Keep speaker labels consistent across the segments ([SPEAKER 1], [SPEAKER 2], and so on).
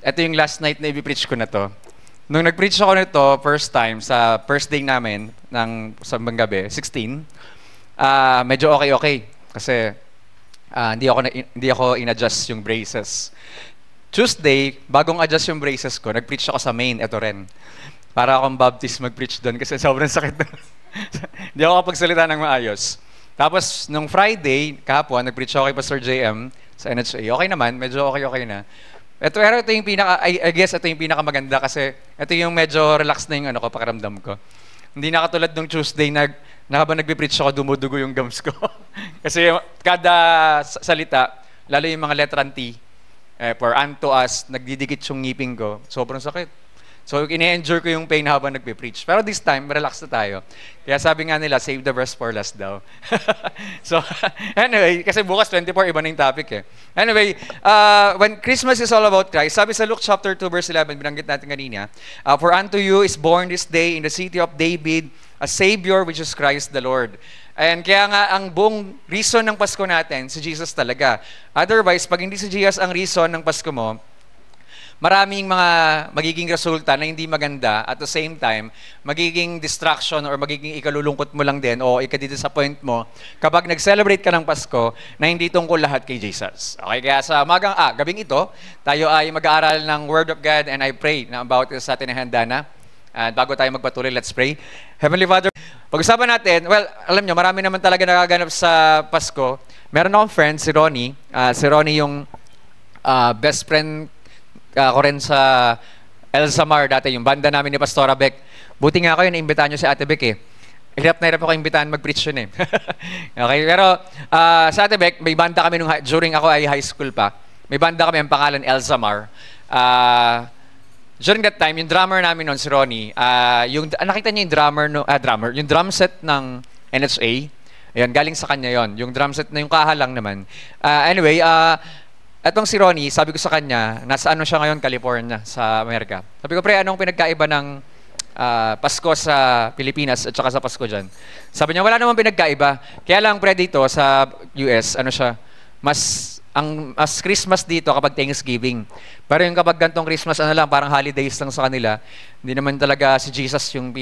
[SPEAKER 1] ito yung last night na i-preach ko na to. Nung nag-preach ako nito, first time, sa first day namin, sa gabi, 16, medyo okay. Kasi hindi ako in-adjust yung braces. Tuesday, bagong adjust yung braces ko, nag-preach ako sa main, ito rin. Para akong Baptist mag-preach doon kasi sobrang sakit na. Hindi ako kapagsalita ng maayos. Tapos, nung Friday, kahapon, nag-preach ako kay Pastor JM sa NHA. Okay naman, medyo okay na. Ito yung I guess ito yung pinakamaganda kasi ito yung medyo relax na yung pakiramdam ko. Hindi na katulad nung Tuesday na habang nagbe-preach ako, dumudugo yung gums ko. Kasi kada salita, lalo yung mga letrang T, for unto us, nagdidikit yung ngipin ko. Sobrang sakit. So, ine-enjoy ko yung pain habang nagpe-preach. Pero this time, relax na tayo. Kaya sabi nga nila, save the best for last daw. So, anyway, kasi bukas 24, iba na yung topic eh. Anyway, when Christmas is all about Christ, sabi sa Luke chapter 2, verse 11, binanggit natin kanina, for unto you is born this day in the city of David, a Savior, which is Christ the Lord. And kaya nga, ang buong reason ng Pasko natin, si Jesus talaga. Otherwise, pag hindi si Jesus ang reason ng Pasko mo, maraming mga magiging resulta na hindi maganda, at the same time, magiging distraction or magiging ikalulungkot mo lang din o ikadidisappoint mo kapag nag-celebrate ka ng Pasko na hindi tungkol lahat kay Jesus. Okay, kaya sa gabing ito, tayo ay mag-aaral ng Word of God and I pray na about sa atin na handa na. At bago tayo magpatuloy, let's pray. Heavenly Father, pag-usapan natin, well, alam nyo, marami naman talaga nagaganap sa Pasko. Meron akong friend, si Ronnie. Si Ronnie yung best friend ako rin sa El Samar dati, yung banda namin ni Pastora Beck. Buti nga kayo, naimbitahan nyo si Ate Beck eh. Hirap ako imbitahan mag-preach yun eh. Okay, pero sa Ate Beck, may banda kami during ako ay high school pa. May banda kami, ang pangalan El Samar. During that time, yung drummer namin noon, si Ronnie, nakita niyo yung yung drum set ng NHA. Ayun, galing sa kanya yon. Yung drum set na yung kahalang naman. Anyway, etong si Ronnie, sabi ko sa kanya, nasa siya ngayon, California, sa Amerika. Sabi ko, pre, anong pinagkaiba ng Pasko sa Pilipinas at saka sa Pasko dyan? Sabi niya, wala namang pinagkaiba. Kaya lang, pre, dito sa US, mas Christmas dito kapag Thanksgiving. Pero yung kapag gantong Christmas, parang holidays lang sa kanila, hindi naman talaga si Jesus yung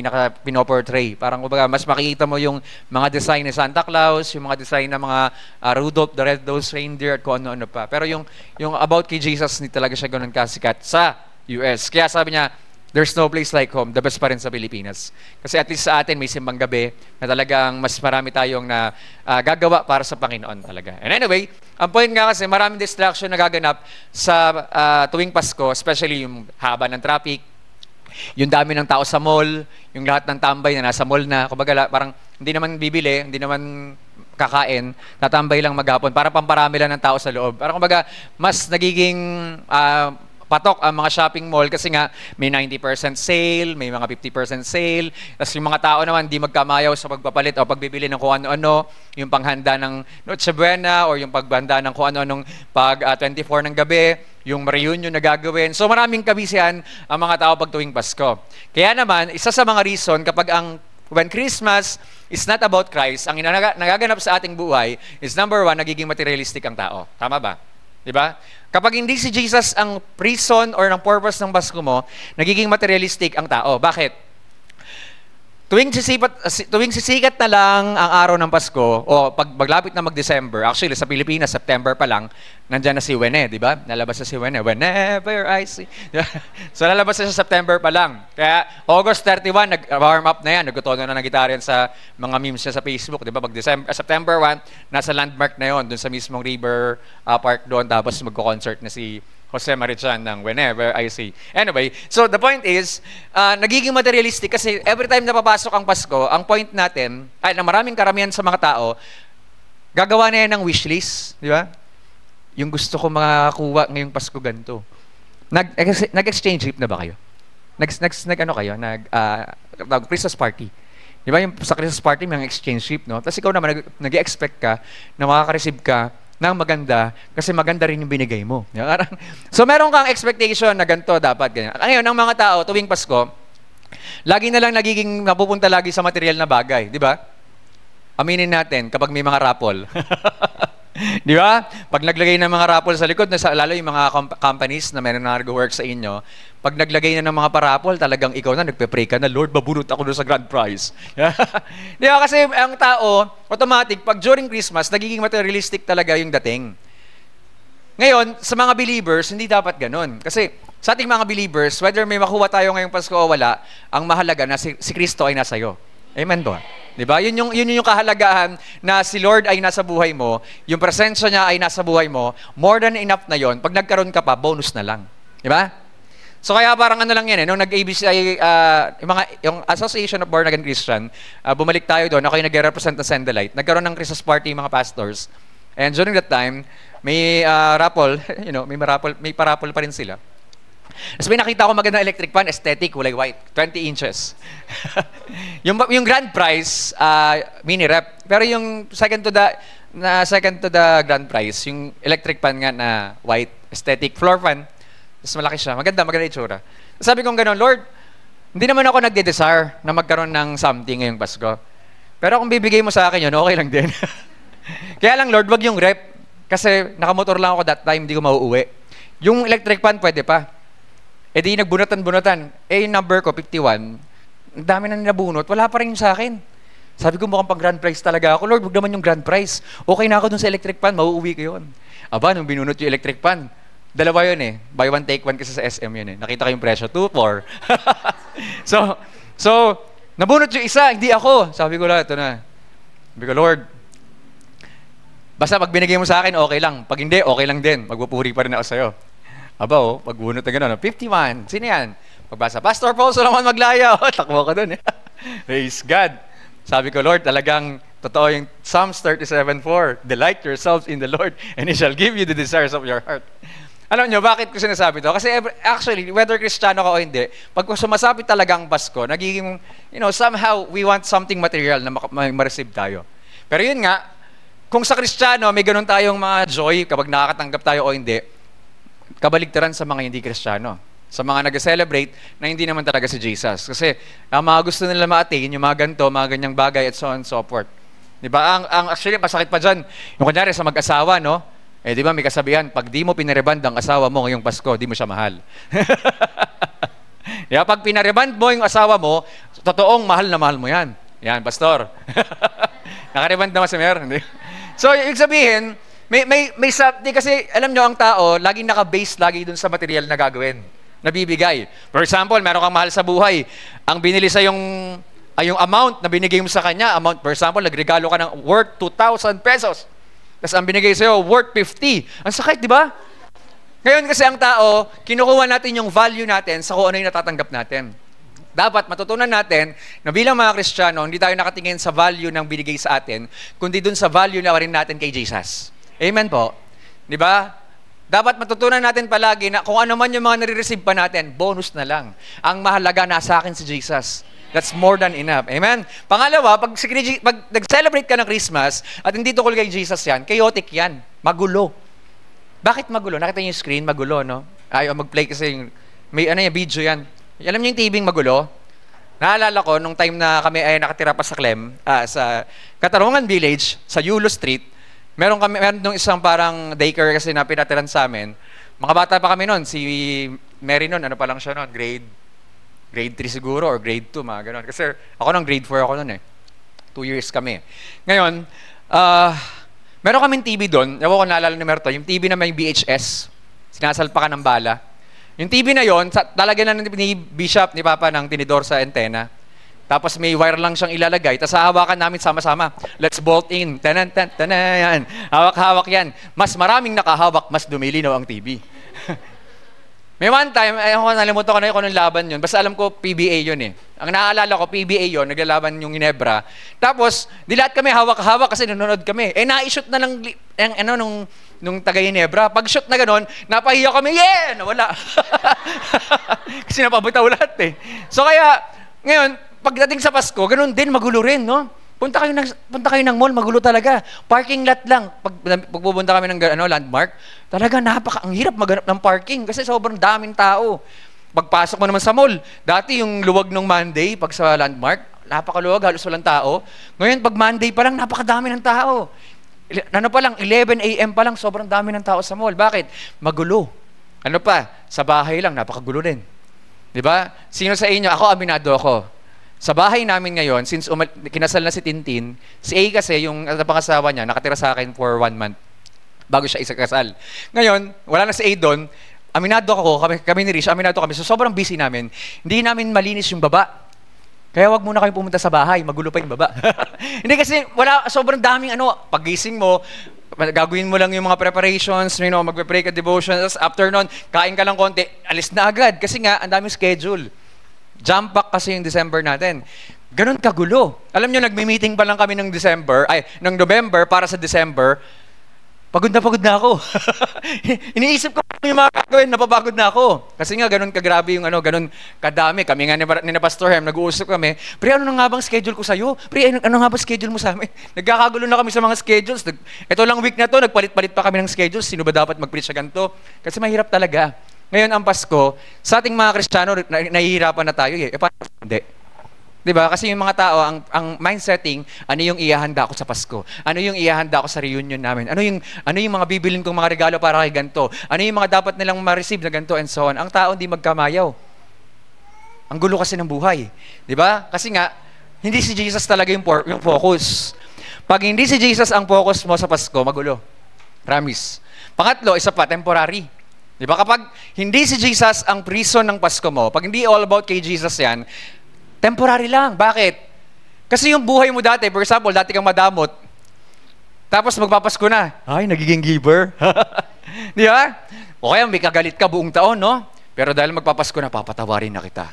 [SPEAKER 1] pinoportray. Parang mas makikita mo yung mga design ni Santa Claus, yung mga design ng mga Rudolph the Red-Nosed Reindeer at kung ano-ano pa. Pero yung about kay Jesus, hindi talaga siya ganun kasikat sa US. Kaya sabi niya, there's no place like home, the best pa rin sa Pilipinas. Kasi at least sa atin, may simbang gabi na talagang mas marami tayong gagawa para sa Panginoon talaga. And anyway, ang point nga kasi, maraming distraction na gaganap sa tuwing Pasko, especially yung haba ng traffic, yung dami ng tao sa mall, yung lahat ng tambay na nasa mall na, kumbaga parang hindi naman bibili, hindi naman kakain, tatambay lang maghapon, para pamparami lang ng tao sa loob. Parang kumbaga, mas nagiging patok ang mga shopping mall kasi nga may 90% sale, may mga 50% sale, tapos yung mga tao naman di magkamayaw sa pagpapalit o pagbibili ng kung ano-ano, yung panghanda ng Noche Buena o yung paghanda ng kung ano-anong 24 ng gabi, yung reunion na gagawin. So maraming kabisihan ang mga tao pag tuwing Pasko. Kaya naman, isa sa mga reason kapag when Christmas is not about Christ, ang nagaganap sa ating buhay is number one, nagiging materialistic ang tao. Tama ba? Diba? Kapag hindi si Jesus ang reason or ng purpose ng Pasko mo, nagiging materialistic ang tao. Bakit? Tuwing sisikat na lang ang araw ng Pasko, o pag maglapit na mag-December, actually sa Pilipinas, September pa lang, nandyan na si Wene, di ba? Nalabas na si Wene, whenever I see. So lalabas na siya September pa lang. Kaya August 31, nag-warm up na yan, nagtutono na ng gitara yan sa mga memes niya sa Facebook, di ba? Pag September 1, nasa landmark na yon, dun sa mismong River Park doon, tapos magko-concert na si Jose Marichan ng Whenever I See. Anyway, so the point is, nagiging materialistic kasi every time na papasok ang Pasko, ang point natin, ay na maraming karamihan sa mga tao, gagawa na yan ng wishlist, di ba? Yung gusto ko makakuha ngayong Pasko ganito. Nag-exchange gift na ba kayo? Christmas party. Di ba yung sa Christmas party, may exchange gift, no? Tapos ikaw naman, nag-expect ka na makaka-receive ka ng maganda kasi maganda rin yung binigay mo. So meron kang expectation na ganito dapat ganyan. Ngayon, ng mga tao tuwing Pasko, lagi na lang nagiging napupunta lagi sa material na bagay, di ba? Aminin natin kapag may mga raffle. Di ba? Pag naglagay ng mga raffle sa likod, lalo yung mga companies na meron na nag-work sa inyo, pag naglagay na ng mga parapol, talagang ikaw na, nagpe-pray ka na, Lord, mabunot ako doon sa grand prize. Di ba? Kasi ang tao, automatic, pag during Christmas, nagiging materialistic talaga yung dating. Ngayon, sa mga believers, hindi dapat ganun. Kasi sa ating mga believers, whether may makuha tayo ngayong Pasko o wala, ang mahalaga na si Kristo ay nasa iyo. Amen ba? Diba? Yun yung kahalagahan na si Lord ay nasa buhay mo, yung presensya niya ay nasa buhay mo, more than enough na yon. Pag nagkaroon ka pa, bonus na lang. Diba? So kaya parang ano lang yan, nung nag-ABCI, yung Association of Born Again Christian, bumalik tayo doon, ako yung nag-represent ng Sendalite. Nagkaroon ng Christmas party yung mga pastors. And during that time, may raffle, may parapol pa rin sila. Tapos may nakita ko magandang electric fan, aesthetic, kulay white, 20 inches. yung grand prize, mini rep. Pero yung second to the grand prize, yung electric fan nga na white, aesthetic, floor fan. Tapos malaki siya, maganda itsura. Sabi ko gano'n, Lord, hindi naman ako nagde-desire na magkaroon ng something ngayong Pasko. Pero kung bibigay mo sa akin yun, okay lang din. Kaya lang, Lord, wag yung rep. Kasi nakamotor lang ako that time, hindi ko mauuwi. Yung electric fan, pwede pa. Eh di nagbunutan. Eh yung number ko, 51. Ang dami na nabunot, wala pa rin sa akin. Sabi ko mukhang pang grand prize talaga ako. Lord, wag naman yung grand prize. Okay na ako dun sa electric pan, mauuwi ko yun. Aba, nung binunot yung electric pan, dalawa yun eh. Buy one, take one kasi sa SM yun eh. Nakita ko yung presyo, 2-4. so, nabunot yung isa, hindi ako. Sabi ko lang, ito na. Sabi ko, Lord, basta pag binigay mo sa akin, okay lang. Pag hindi, okay lang din. Magpupuri pa rin ako sa'yo. Aba, pagbunot na gano'n, 51. Sino yan? Pagbasa, Pastor Paul, so naman maglaya. Takbo ka dun eh. Praise God. Sabi ko, Lord, talagang totoo yung Psalms 37:4. Delight yourselves in the Lord, and He shall give you the desires of your heart. Alam nyo, bakit ko sinasabi to? Kasi actually, whether Kristiyano ka o hindi, pag sumasapit talaga ang Pasko, nagiging, somehow we want something material na ma-receive tayo. Pero yun nga, kung sa Kristiyano, may ganun tayong mga joy kapag nakakatanggap tayo o hindi, kabaligtaran sa mga hindi Kristiyano. Sa mga nag-celebrate na hindi naman talaga si Jesus. Kasi ang mga gusto nila ma-attain, yung mga ganito, mga ganyang bagay at so on and so forth. Diba? Actually, pasakit pa dyan. Yung kunyari sa mag-asawa, no? Eh, di ba may kasabihan, pag di mo pinareband ang asawa mo ngayong Pasko, di mo siya mahal. Diba? Pag pinareband mo yung asawa mo, totoong mahal na mahal mo yan. Yan, pastor. Nakareband naman si Mer. So, ibig sabihin, may something kasi alam nyo ang tao, laging naka-base lagi dun sa material na gagawin, nabibigay. For example, meron kang mahal sa buhay, ang binili sa yung amount na binigay mo sa kanya, for example, nagregalo ka ng worth 2,000 pesos. Tapos ang binigay sa'yo, worth 50. Ang sakit, di ba? Ngayon kasi ang tao, kinukuha natin yung value natin sa kung ano yung natatanggap natin. Dapat matutunan natin na bilang mga Kristiyano, hindi tayo nakatingin sa value ng binigay sa atin, kundi dun sa value na rin natin kay Jesus. Amen po. Di ba? Dapat matutunan natin palagi na kung ano man yung mga nare-receive pa natin, bonus na lang. Ang mahalaga nasa akin si Jesus. That's more than enough. Amen? Pangalawa, pag nag-celebrate ka ng Christmas at hindi tukol kay Jesus yan, chaotic yan. Magulo. Bakit magulo? Nakita niyo yung screen? Magulo, no? Ayaw mag-play kasi may video yan. Alam niyo yung TV magulo? Naalala ko, nung time na kami ay nakatira pa sa Clem, sa Katarungan Village, sa Yulo Street, meron nung isang parang daycare kasi na pinatiran sa amin. Mga bata pa kami noon, si Mary noon, ano pa lang siya noon, grade 3 siguro or grade 2, mga gano'n. Kasi ako nung grade 4 ako noon eh. 2 years kami. Ngayon, meron kaming TV doon, ewan ko naalala ni Merto, yung TV na may VHS, sinasalpakan ng bala. Yung TV na yon, talagyan na ni Bishop, ni Papa ng tinidor sa antena. Tapos may wire lang siyang ilalagay, tapos hahawakan namin sama-sama. Let's bolt in. Tanan, yan. Hawak-hawak yan. Mas maraming nakahawak, mas dumilinaw ang TV. May one time, nalimutan ko na kung anong laban yun. Basta alam ko, PBA yun eh. Ang naaalala ko, PBA yun, naglalaban yung Ginebra. Tapos, di lahat kami hawak-hawak kasi nanonood kami. Eh, na-shoot na lang nung taga-Ginebra. Pag-shoot na gano'n, napahiya kami, nawala. Kasi napabutaw lahat eh. So kaya, ngayon, pagdating sa Pasko, ganoon din, magulo rin, no? Punta kayo ng mall, magulo talaga. Parking lot lang. Pag pupunta kami ng landmark, talaga ang hirap maghanap ng parking kasi sobrang daming tao. Pagpasok mo naman sa mall, dati yung luwag ng Monday, pag sa landmark, napakaluwag, halos walang tao. Ngayon, pag Monday pa lang, napakadami ng tao. Ano pa lang, 11 a.m. pa lang, sobrang dami ng tao sa mall. Bakit? Magulo. Ano pa? Sa bahay lang, napakagulo din. Di ba? Sino sa inyo? Ako, aminado ako. Sa bahay namin ngayon, since kinasal na si Tintin, si A kasi, yung pangasawa niya, nakatira sa akin for 1 month bago siya isakasal. Ngayon, wala na si A doon. Aminado ako, kami ni Rish, aminado kami. So, sobrang busy namin. Hindi namin malinis yung baba. Kaya wag muna kami pumunta sa bahay, magulo pa yung baba. Hindi kasi sobrang daming pagising mo, gagawin mo lang yung mga preparations, magpe-pray ka devotion, tapos after nun, kain ka lang konti, alis na agad. Kasi nga, ang daming schedule. Jump back kasi yung December natin. Ganun kagulo. Alam nyo, nagme-meeting pa lang kami ng November para sa December. Pagod na ako. Iniisip ko yung mga gagawin, napapagod na ako. Kasi nga, ganun kagrabe yung ganun kadami. Kami nga ni Pastor Hem, nag-uusap kami, pre, ano nga bang schedule ko sa'yo? Pre, ano nga bang schedule mo sa amin? Nagkakagulo na kami sa mga schedules. Ito lang week na to, nagpalit-palit pa kami ng schedules. Sino ba dapat mag-preach sa ganito? Kasi mahirap talaga. Ngayon, ang Pasko, sa ating mga Kristiyano, nahihirapan na tayo eh. Paano hindi? Diba? Kasi yung mga tao, ang mindsetting, ano yung ihahanda ko sa Pasko? Ano yung ihahanda ko sa reunion namin? Ano yung mga bibilin kong mga regalo para kay ganito? Ano yung mga dapat nilang ma-receive na ganito and so on? Ang tao hindi magkamayaw. Ang gulo kasi ng buhay. Diba? Kasi nga, hindi si Jesus talaga yung focus. Pag hindi si Jesus ang focus mo sa Pasko, magulo. Promise. Pangatlo, isa pa, temporary. Diba? Kapag hindi si Jesus ang reason ng Pasko mo, pag hindi all about kay Jesus yan, temporary lang. Bakit? Kasi yung buhay mo dati, for example, dati kang madamot, tapos magpapasko na, ay, nagiging giver. Di ba? O kaya may kagalit ka buong taon, no? Pero dahil magpapasko na, papatawarin na kita.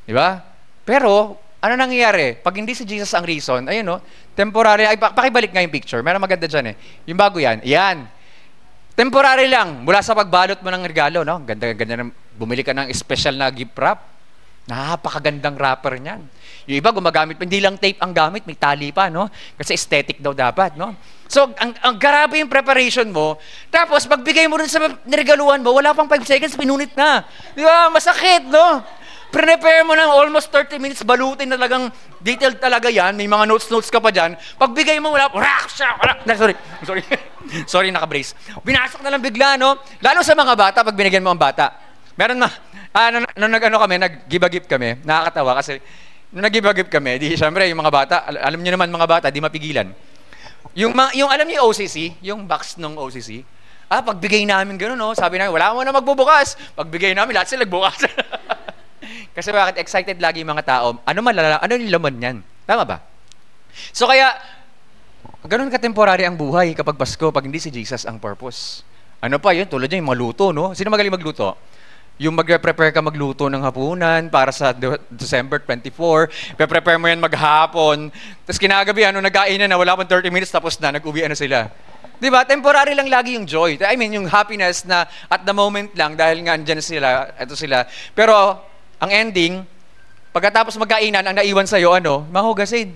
[SPEAKER 1] Di ba? Pero, ano nangyayari? Pag hindi si Jesus ang reason, ayun, no? Temporary, ay, pakibalik nga yung picture. Meron maganda dyan, eh. Yung bago yan. Yan. Temporary lang. Mula sa pagbalot mo ng regalo, no? Ganda, bumili ka ng special na gift wrap. Napakagandang wrapper niyan. Yung iba gumagamit, hindi lang tape ang gamit, may tali pa, no? Kasi aesthetic daw dapat, no? So, ang grabe yung preparation mo, tapos pagbigay mo rin sa niregaluhan mo, wala pang 5 seconds, pinunit na. Di ba? Masakit, no? Prepare mo ng almost 30 minutes, balutin na talagang detailed talaga yan, may mga notes ka pa dyan. Pagbigay mo, wala, sorry. Sorry, naka-brace. Binasok na lang bigla, no? Lalo sa mga bata, pag binigyan mo ang bata. Meron nung nag-give a gift kami, nakakatawa kasi nung nag-give a gift kami, di syempre yung mga bata, alam niyo naman mga bata, di mapigilan. Yung alam niyo yung OCC, yung box ng OCC, pagbigay namin gano'n, no? Sabi namin, wala mo na magbubukas. Pagbigay namin, lahat sila nagbukas. Kasi bakit excited lagi yung mga tao, ano yung laman niyan? Tama ba? So kaya, gano'n ka-temporary ang buhay kapag Pasko, pag hindi si Jesus ang purpose. Ano pa yun? Tulad niya yung maluto, no? Sino magaling magluto? Yung mag-prepare ka magluto ng hapunan para sa December 24, prepare mo yan maghapon, tapos kinagabi, nag-ainan na, wala pang 30 minutes, tapos na, nag-uwi na sila. Di ba? Temporary lang lagi yung joy. I mean, yung happiness na at the moment lang, dahil nga andyan sila, eto sila. Pero, ang ending, pagkatapos magkainan, ang naiwan sa'yo, mahugasin.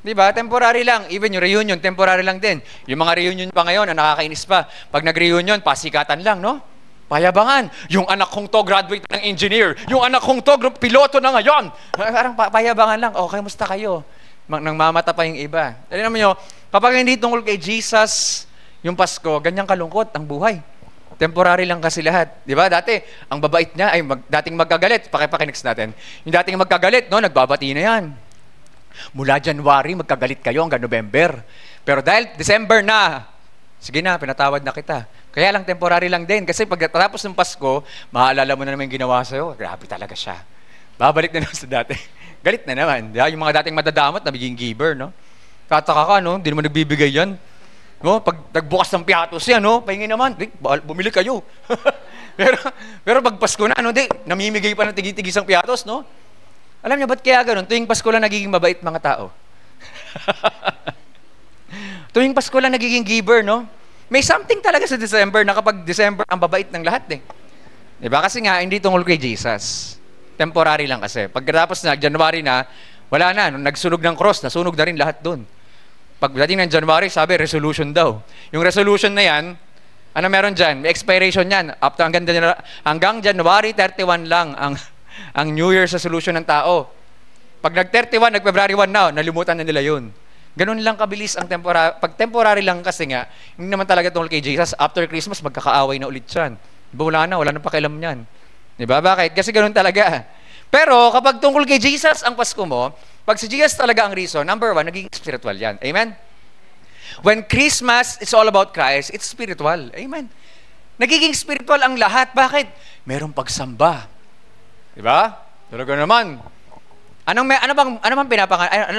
[SPEAKER 1] Di ba? Temporary lang. Even yung reunion, temporary lang din. Yung mga reunion pa ngayon, ang nakakainis pa. Pag nag-reunion, pasikatan lang, no? Payabangan. Yung anak kong to, graduate ng engineer. Yung anak kong to, piloto na ngayon. Parang payabangan lang. Okay, musta kayo? Nang mamata pa yung iba. Dali naman nyo, kapag hindi tungkol kay Jesus, yung Pasko, ganyang kalungkot ang buhay. Temporary lang kasi lahat. Di ba? Dati, ang babait niya, dating magkagalit. Pakinext natin. Yung dating magkagalit, no, nagbabati na yan. Mula January, magkagalit kayo hanggang November. Pero dahil December na, sige na, pinatawad na kita. Kaya lang, temporary lang din. Kasi pagkatapos ng Pasko, maaalala mo na naman yung ginawa sa'yo. Grabe talaga siya. Babalik na naman sa dati. Galit na naman. Yung mga dating madadamot, nabiging giver, no? Tataka ka, no? Hindi naman nagbibigay yan. No? Pag nagbukas ng piatos yan, no? Pahingin naman. Bumili kayo. pero pag Pasko na, namimigay pa ng tigi-tigisang piatos, no? Alam niyo, ba't kaya ganun? Tuwing Pasko lang nagiging mabait mga tao. Tuwing Pasko lang nagiging giver, no? May something talaga sa December na kapag December ang babait ng lahat, eh. Diba? Kasi nga, hindi tungkol kay Jesus. Temporary lang kasi. Pagkatapos na, January na, wala na. Nung nagsunog ng cross, nasunog na rin lahat dun. Pagdating ng January, sabi, resolution daw. Yung resolution na yan, ano meron dyan? May expiration yan. Hanggang January 31 lang ang New Year's resolution ng tao. Pag nag-31, nag-February 1 na, nalimutan na nila yun. Ganun lang kabilis ang pag temporary lang kasi nga, hindi naman talaga tungkol kay Jesus. After Christmas, magkakaaway na ulit yan. Wala na pakialam yan. Diba? Bakit? Kasi ganun talaga. Pero kapag tungkol kay Jesus ang Pasko mo, pag si Jesus talaga ang reason, number one, naging spiritual yan. Amen? When Christmas is all about Christ, it's spiritual. Amen? Nagiging spiritual ang lahat. Bakit? Merong pagsamba. Diba? Talaga naman. Ano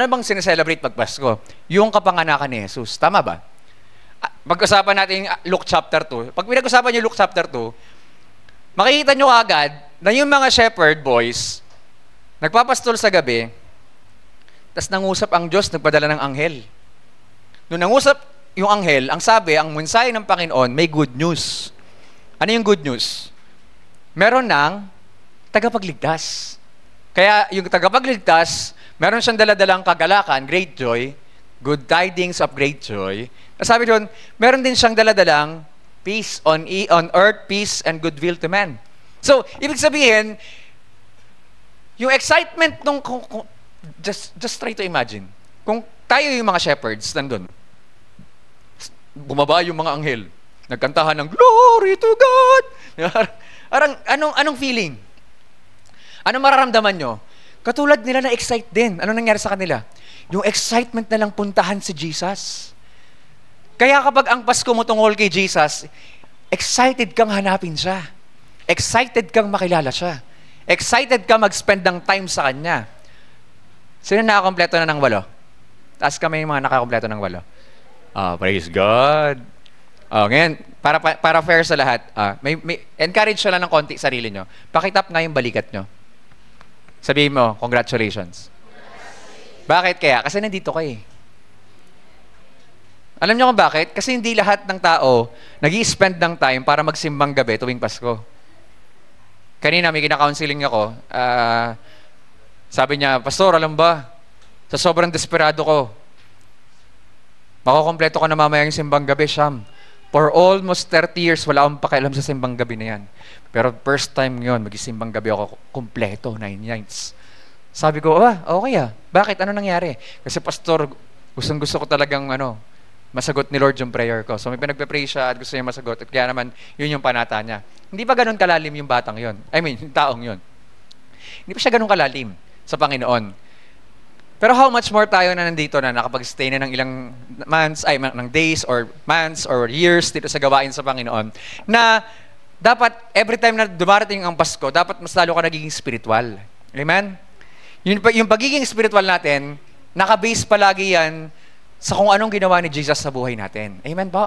[SPEAKER 1] bang sineselebrate pag Pasko? Yung kapanganakan ni Jesus. Tama ba? Pag-usapan natin yung Luke chapter 2. Pag pinag-usapan yung Luke chapter 2, makikita nyo agad na yung mga shepherd boys, nagpapastol sa gabi, tas nangusap ang Diyos, nagpadala ng anghel. Nung nangusap yung anghel, ang sabi, ang mensahe ng Panginoon, may good news. Ano yung good news? Meron ng tagapagligtas. Kaya yung tagapagligtas, meron siyang daladalang kagalakan, great joy, good tidings of great joy. Sabi doon, meron din siyang daladalang peace on earth, peace and goodwill to man. So, ibig sabihin, yung excitement nung, just try to imagine, kung tayo yung mga shepherds, nandun, bumaba yung mga anghel, nagkantahan ng glory to God. Anong feeling? Anong mararamdaman nyo? Katulad nila na excite din. Ano nangyari sa kanila? Yung excitement na lang puntahan si Jesus. Kaya kapag ang Pasko mo tungkol kay Jesus, excited kang hanapin siya. Excited kang makilala siya. Excited ka mag-spend ng time sa Kanya. Sino nakakompleto na ng 8? Taas kami yung mga nakakompleto ng 8. Praise God. Ngayon, para fair sa lahat, encourage siya lang ng konti sarili nyo. Pakitap nga yung balikat nyo. Sabihin mo, congratulations. Bakit kaya? Kasi nandito kayo. Alam niyo kung bakit? Kasi hindi lahat ng tao nag-i-spend ng time para magsimbang gabi tuwing Pasko. Kanina may kina-counseling ako. Sabi niya, Pastor, alam ba? Sa sobrang desperado ko, makukompleto ko na mamaya yung simbang gabi, Siyam. For almost 30 years, wala akong pakialam sa simbang gabi na yan. Pero first time yun, mag-simbang gabi ako, kompleto, 9 nights. Sabi ko, okay Bakit? Ano nangyari? Kasi Pastor, gusto ko talagang masagot ni Lord yung prayer ko. So may pinagpe-pray siya at gusto niya masagot. At kaya naman, yun yung panata niya. Hindi pa ganun kalalim yung batang yun. Yung taong yun. Hindi pa siya ganun kalalim sa Panginoon. Pero how much more tayo na nandito na nakapag-stay na ng ilang months, ng days or months or years dito sa gawain sa Panginoon, na dapat every time na dumarating ang Pasko, dapat mas lalo ka nagiging spiritual. Amen? Yung pagiging spiritual natin, nakabase palagi yan sa kung anong ginawa ni Jesus sa buhay natin. Amen po?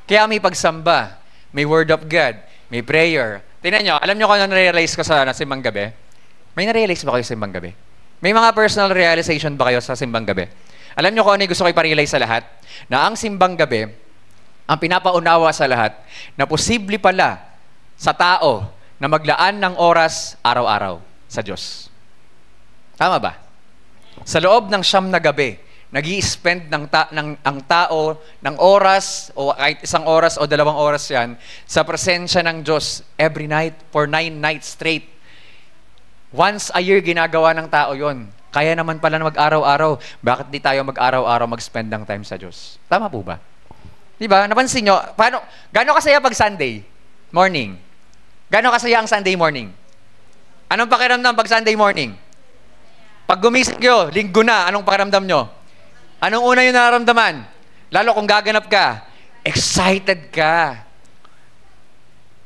[SPEAKER 1] Kaya may pagsamba, may word of God, may prayer. Tingnan nyo, alam nyo kung ano na-realize ko sa simbang gabi? May na-realize ba kayo sa simbang gabi? May mga personal realization ba kayo sa simbang gabi? Alam nyo kung ano yung gusto ko iparealize sa lahat? Na ang simbang gabi, ang pinapaunawa sa lahat, na posible pala sa tao na maglaan ng oras araw-araw sa Diyos. Tama ba? Sa loob ng 9 na gabi, nag-i-spend ang tao ng oras, o kahit 1 oras o 2 oras yan, sa presensya ng Diyos every night for 9 nights straight. Once a year ginagawa ng tao yon. Kaya naman pala na mag-araw-araw. Bakit di tayo mag-araw-araw mag-spend ng time sa Diyos? Tama po ba? Di ba? Napansin nyo, gano'n kasaya pag Sunday morning? Gano'n kasaya ang Sunday morning? Anong pakiramdam pag Sunday morning? Pag gumising nyo, linggo na, anong pakiramdam nyo? Anong una yung nararamdaman? Lalo kung gaganap ka, excited ka.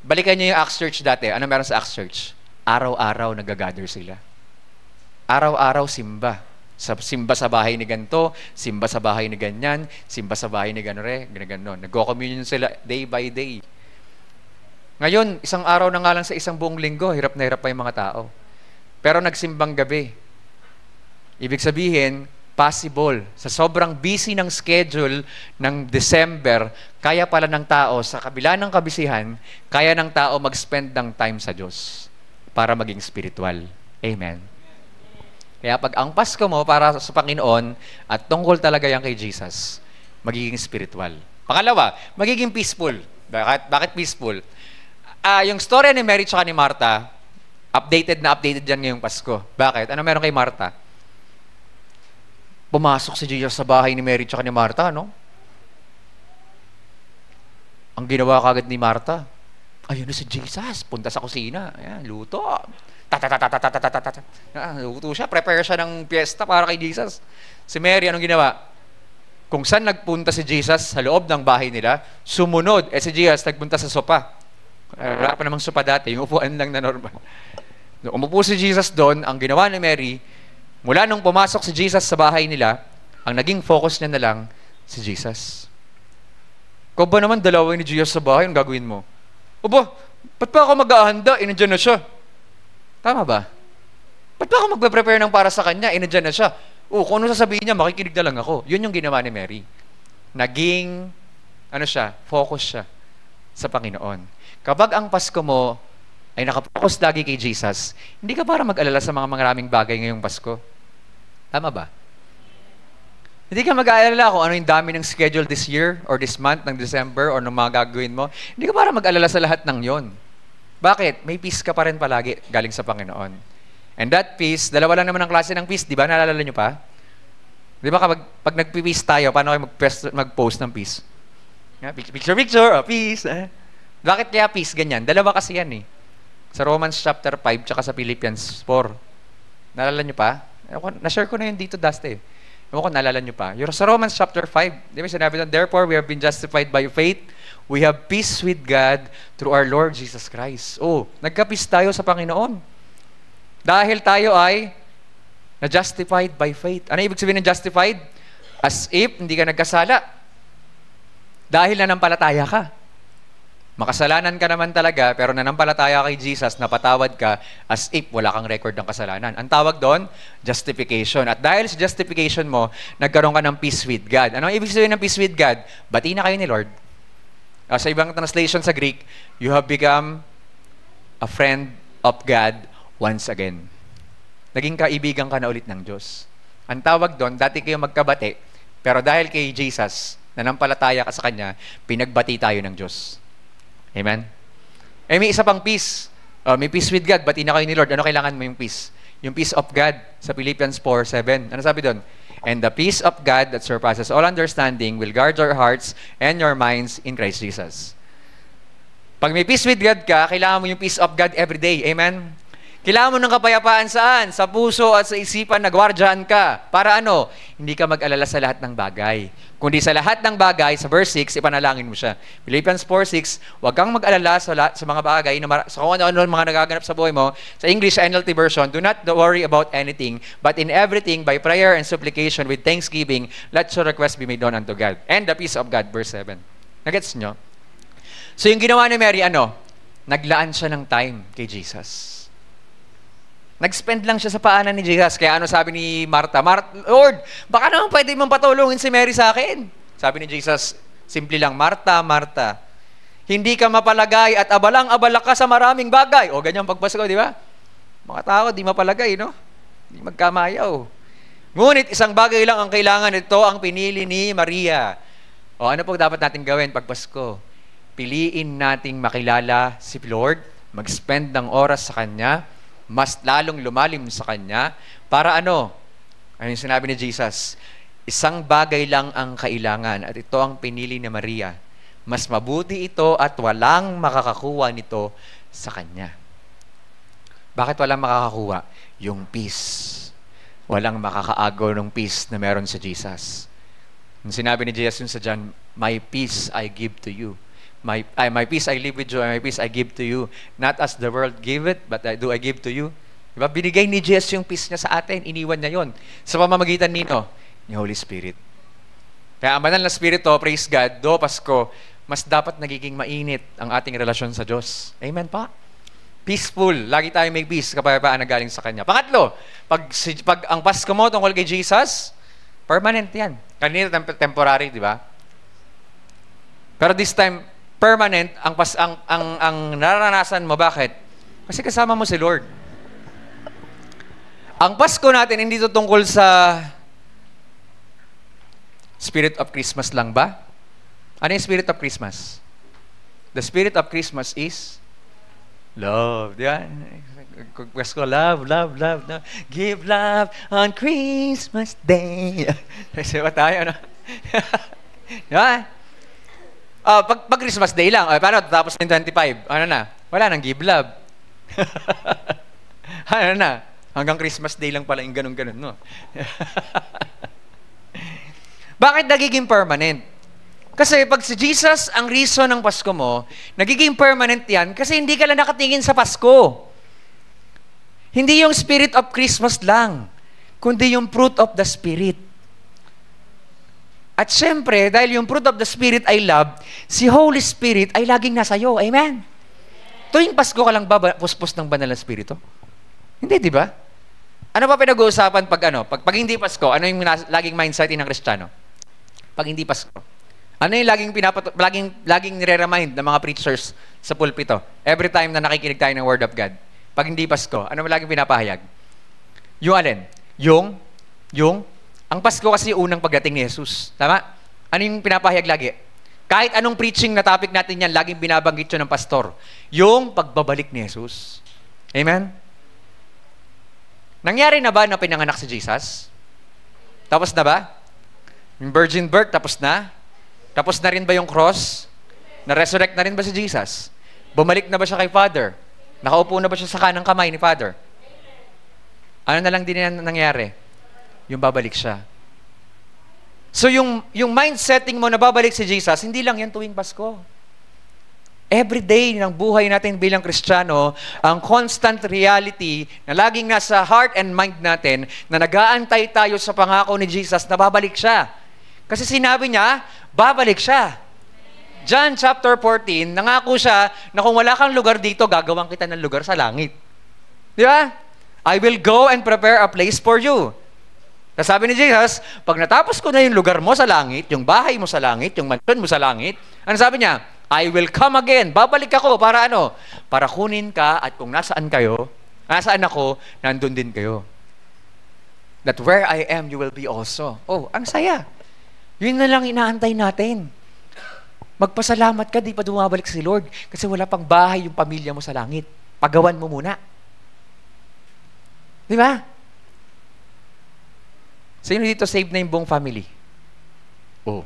[SPEAKER 1] Balikan nyo yung Acts Church dati. Ano meron sa Acts Church? Araw-araw nag-gather sila. Araw-araw simba. Simba sa bahay ni ganito, simba sa bahay ni ganyan, simba sa bahay ni ganore, ganun. Nag-communion sila day by day. Ngayon, 1 araw na nga lang sa isang buong linggo, hirap na hirap pa yung mga tao. Pero nagsimbang gabi. Ibig sabihin, possible, sa sobrang busy ng schedule ng December, kaya pala ng tao, sa kabila ng kabisihan, kaya ng tao mag-spend ng time sa Diyos para maging spiritual. Amen. Kaya pag ang Pasko mo para sa Panginoon at tungkol talaga yan kay Jesus, magiging spiritual. Pangalawa, magiging peaceful. Bakit peaceful? Yung story ni Mary at ni Martha, updated yan ngayong Pasko. Bakit? Ano meron kay Martha? pumasok si Jesus sa bahay ni Mary at ni Martha, no? Ang ginawa kagad ni Martha, ayun na si Jesus, punta sa kusina, ayan, luto. Luto siya, prepare siya ng piyesta para kay Jesus. Si Mary, anong ginawa? Kung saan nagpunta si Jesus sa loob ng bahay nila, sumunod. Si Jesus nagpunta sa sopa. Wala pa namang sopa dati, yung upuan lang na normal. Nung umupo si Jesus doon, ang ginawa ni Mary, mula nung pumasok si Jesus sa bahay nila, ang naging focus niya na lang si Jesus. Kung ba naman dalawin ni Jesus sa bahay, ang gagawin mo? O ba, ba't pa ako mag-aahanda? Nandiyan na siya. Tama ba? Ba't pa ako magpe-prepare ng para sa kanya? Nandiyan na siya. Kung ano sasabihin niya, makikinig na lang ako. Yun yung ginawa ni Mary. Naging, focus siya sa Panginoon. Kapag ang Pasko mo ay nakapokus lagi kay Jesus, hindi ka para mag-alala sa mga maraming bagay ngayong Pasko. Tama ba? Hindi ka mag-aalala kung ano yung dami ng schedule this year or this month ng December or ng mga gagawin mo. Hindi ka para mag-alala sa lahat ng yon. Bakit? May peace ka pa rin palagi galing sa Panginoon. And that peace, dalawa lang naman ang klase ng peace, di ba? Naalala nyo pa? Di ba pag nag-peace tayo, paano kayo mag-post ng peace? Picture, peace. Bakit kaya peace? Ganyan. Dalawa kasi yan eh. Sa Romans chapter 5, tsaka sa Philippians 4. Naalala nyo pa? Na-share ko na yun dito, Dusty. Ewan ko, naalala nyo pa. Yung sa Romans chapter 5, di ba sinabi doon, therefore, we have been justified by faith. We have peace with God through our Lord Jesus Christ. Nagka-peace tayo sa Panginoon. Dahil tayo ay na-justified by faith. Ano ibig sabihin ng justified? As if hindi ka nagkasala. Dahil nanampalataya ka. Makasalanan ka naman talaga, pero nanampalataya kay Jesus, napatawad ka as if wala kang record ng kasalanan. Ang tawag doon, justification. At dahil sa justification mo, nagkaroon ka ng peace with God. Ano ibig sabihin ng peace with God? Bati na kayo ni Lord. Sa ibang translation sa Greek, you have become a friend of God once again. Naging kaibigan ka na ulit ng Diyos. Ang tawag doon, dati kayo magkabati, pero dahil kay Jesus, nanampalataya ka sa Kanya, pinagbati tayo ng Diyos. Amen? May isa pang peace. May peace with God. Bati na kayo ni Lord. Ano kailangan mo yung peace? Yung peace of God sa Philippians 4:7. Ano sabi doon? And the peace of God that surpasses all understanding will guard your hearts and your minds in Christ Jesus. Pag may peace with God ka, kailangan mo yung peace of God every day. Amen? Kailangan mo ng kapayapaan saan? Sa puso at sa isipan, nagwardyahan ka. Para ano? Hindi ka mag-alala sa lahat ng bagay. Kundi sa lahat ng bagay, sa verse 6, ipanalangin mo siya. Philippians 4:6, huwag kang mag-alala sa mga bagay, sa kung ano-ano mga nagaganap sa buhay mo. Sa English, sa NLT version, do not worry about anything, but in everything, by prayer and supplication, with thanksgiving, let your request be made known unto God. And the peace of God, verse 7. Nagets nyo? So yung ginawa ni Mary, naglaan siya ng time kay Jesus. Nag-spend lang siya sa paanan ni Jesus. Kaya ano sabi ni Martha? Lord, baka naman pwede mong patulungin si Mary sa akin. Sabi ni Jesus, simple lang, Martha, Martha, hindi ka mapalagay at abalang-abala ka sa maraming bagay. Ganyan pagpasko, di ba? Mga tao, di mapalagay, no? Di magkamayaw. Ngunit isang bagay lang ang kailangan. Ito ang pinili ni Maria. Ano po dapat natin gawin pagpasko? Piliin nating makilala si Lord, mag-spend ng oras sa Kanya, mas lalong lumalim sa Kanya, para ano? Ano yung sinabi ni Jesus? Isang bagay lang ang kailangan, at ito ang pinili ni Maria. Mas mabuti ito at walang makakakuha nito sa Kanya. Bakit walang makakakuha? Yung peace. Walang makakaagaw ng peace na meron sa Jesus. Yung sinabi ni Jesus yun sa John, my peace I give to you. My peace I live with you, and my peace I give to you. Not as the world give it, but I give to you. Diba? Binigay ni Jesus yung peace niya sa atin. Iniwan niya yon. Sa pamamagitan nino? Ni Holy Spirit. Kaya ang banal na Spirito, praise God, Pasko, mas dapat nagiging mainit ang ating relasyon sa Diyos. Amen pa? Peaceful. Lagi tayo may peace, kapayapaan na galing sa Kanya. Pangatlo, pag ang Pasko mo tungkol kay Jesus, permanent yan. Kanina temporary, di ba? Pero this time, permanent ang nararanasan mo. Bakit? Kasi kasama mo si Lord. Ang Pasko natin hindi ito tungkol sa Spirit of Christmas lang ba? Ano yung Spirit of Christmas? The Spirit of Christmas is Love. Di ba? Request ko, love, love, love. No? Give love on Christmas Day. Kasi ba tayo, no? Di ba? Pag Christmas Day lang, paano? Tapos ng 25, ano na? Wala nang give love. Ano na? Hanggang Christmas Day lang pala yung ganun-ganun, no? Bakit nagiging permanent? Kasi pag si Jesus ang reason ng Pasko mo, nagiging permanent yan kasi hindi ka lang nakatingin sa Pasko. Hindi yung spirit of Christmas lang, kundi yung fruit of the Spirit. At syempre, dahil yung fruit of the Spirit ay love, si Holy Spirit ay laging nasa iyo. Amen? Tuwing Pasko ka lang ba puspos ng banal na Espiritu? Hindi, di ba? Ano ba pinag-uusapan pag hindi Pasko? Ano yung laging mindset ng Kristiyano? Pag hindi Pasko. Ano yung laging nire-remind ng mga preachers sa pulpito? Every time na nakikinig tayo ng Word of God. Pag hindi Pasko, ano mo laging pinapahayag? Yung alin? Ang Pasko kasi yung unang pagdating ni Jesus. Tama? Ano yung pinapahayag lagi? Kahit anong preaching na topic natin yan, laging binabanggit yun ng pastor. Yung pagbabalik ni Jesus. Amen? Nangyari na ba na pinanganak si Jesus? Tapos na ba? Yung virgin birth, tapos na? Tapos na rin ba yung cross? Na-resurrect na rin ba si Jesus? Bumalik na ba siya kay Father? Nakaupo na ba siya sa kanang kamay ni Father? Ano na lang din yan nangyari? Yung babalik siya. So yung mindsetting mo na babalik si Jesus, hindi lang yan tuwing Pasko. Every day ng buhay natin bilang Kristiyano, ang constant reality na laging nasa heart and mind natin na nag-aantay tayo sa pangako ni Jesus na babalik siya. Kasi sinabi niya, babalik siya. John chapter 14, nangako siya na kung wala kang lugar dito, gagawin kita ng lugar sa langit. Di ba? I will go and prepare a place for you. Sabi ni Jesus, pag natapos ko na yung lugar mo sa langit, yung bahay mo sa langit, yung mansion mo sa langit, ano sabi niya? I will come again. Babalik ako para ano? Para kunin ka at kung nasaan ako, nandun din kayo. That where I am, you will be also. Oh, ang saya. Yun na lang inaantay natin. Magpasalamat ka, di pa dumabalik si Lord kasi wala pang bahay yung pamilya mo sa langit. Pagawan mo muna. Di ba? Sino dito save na yung buong family? Oh.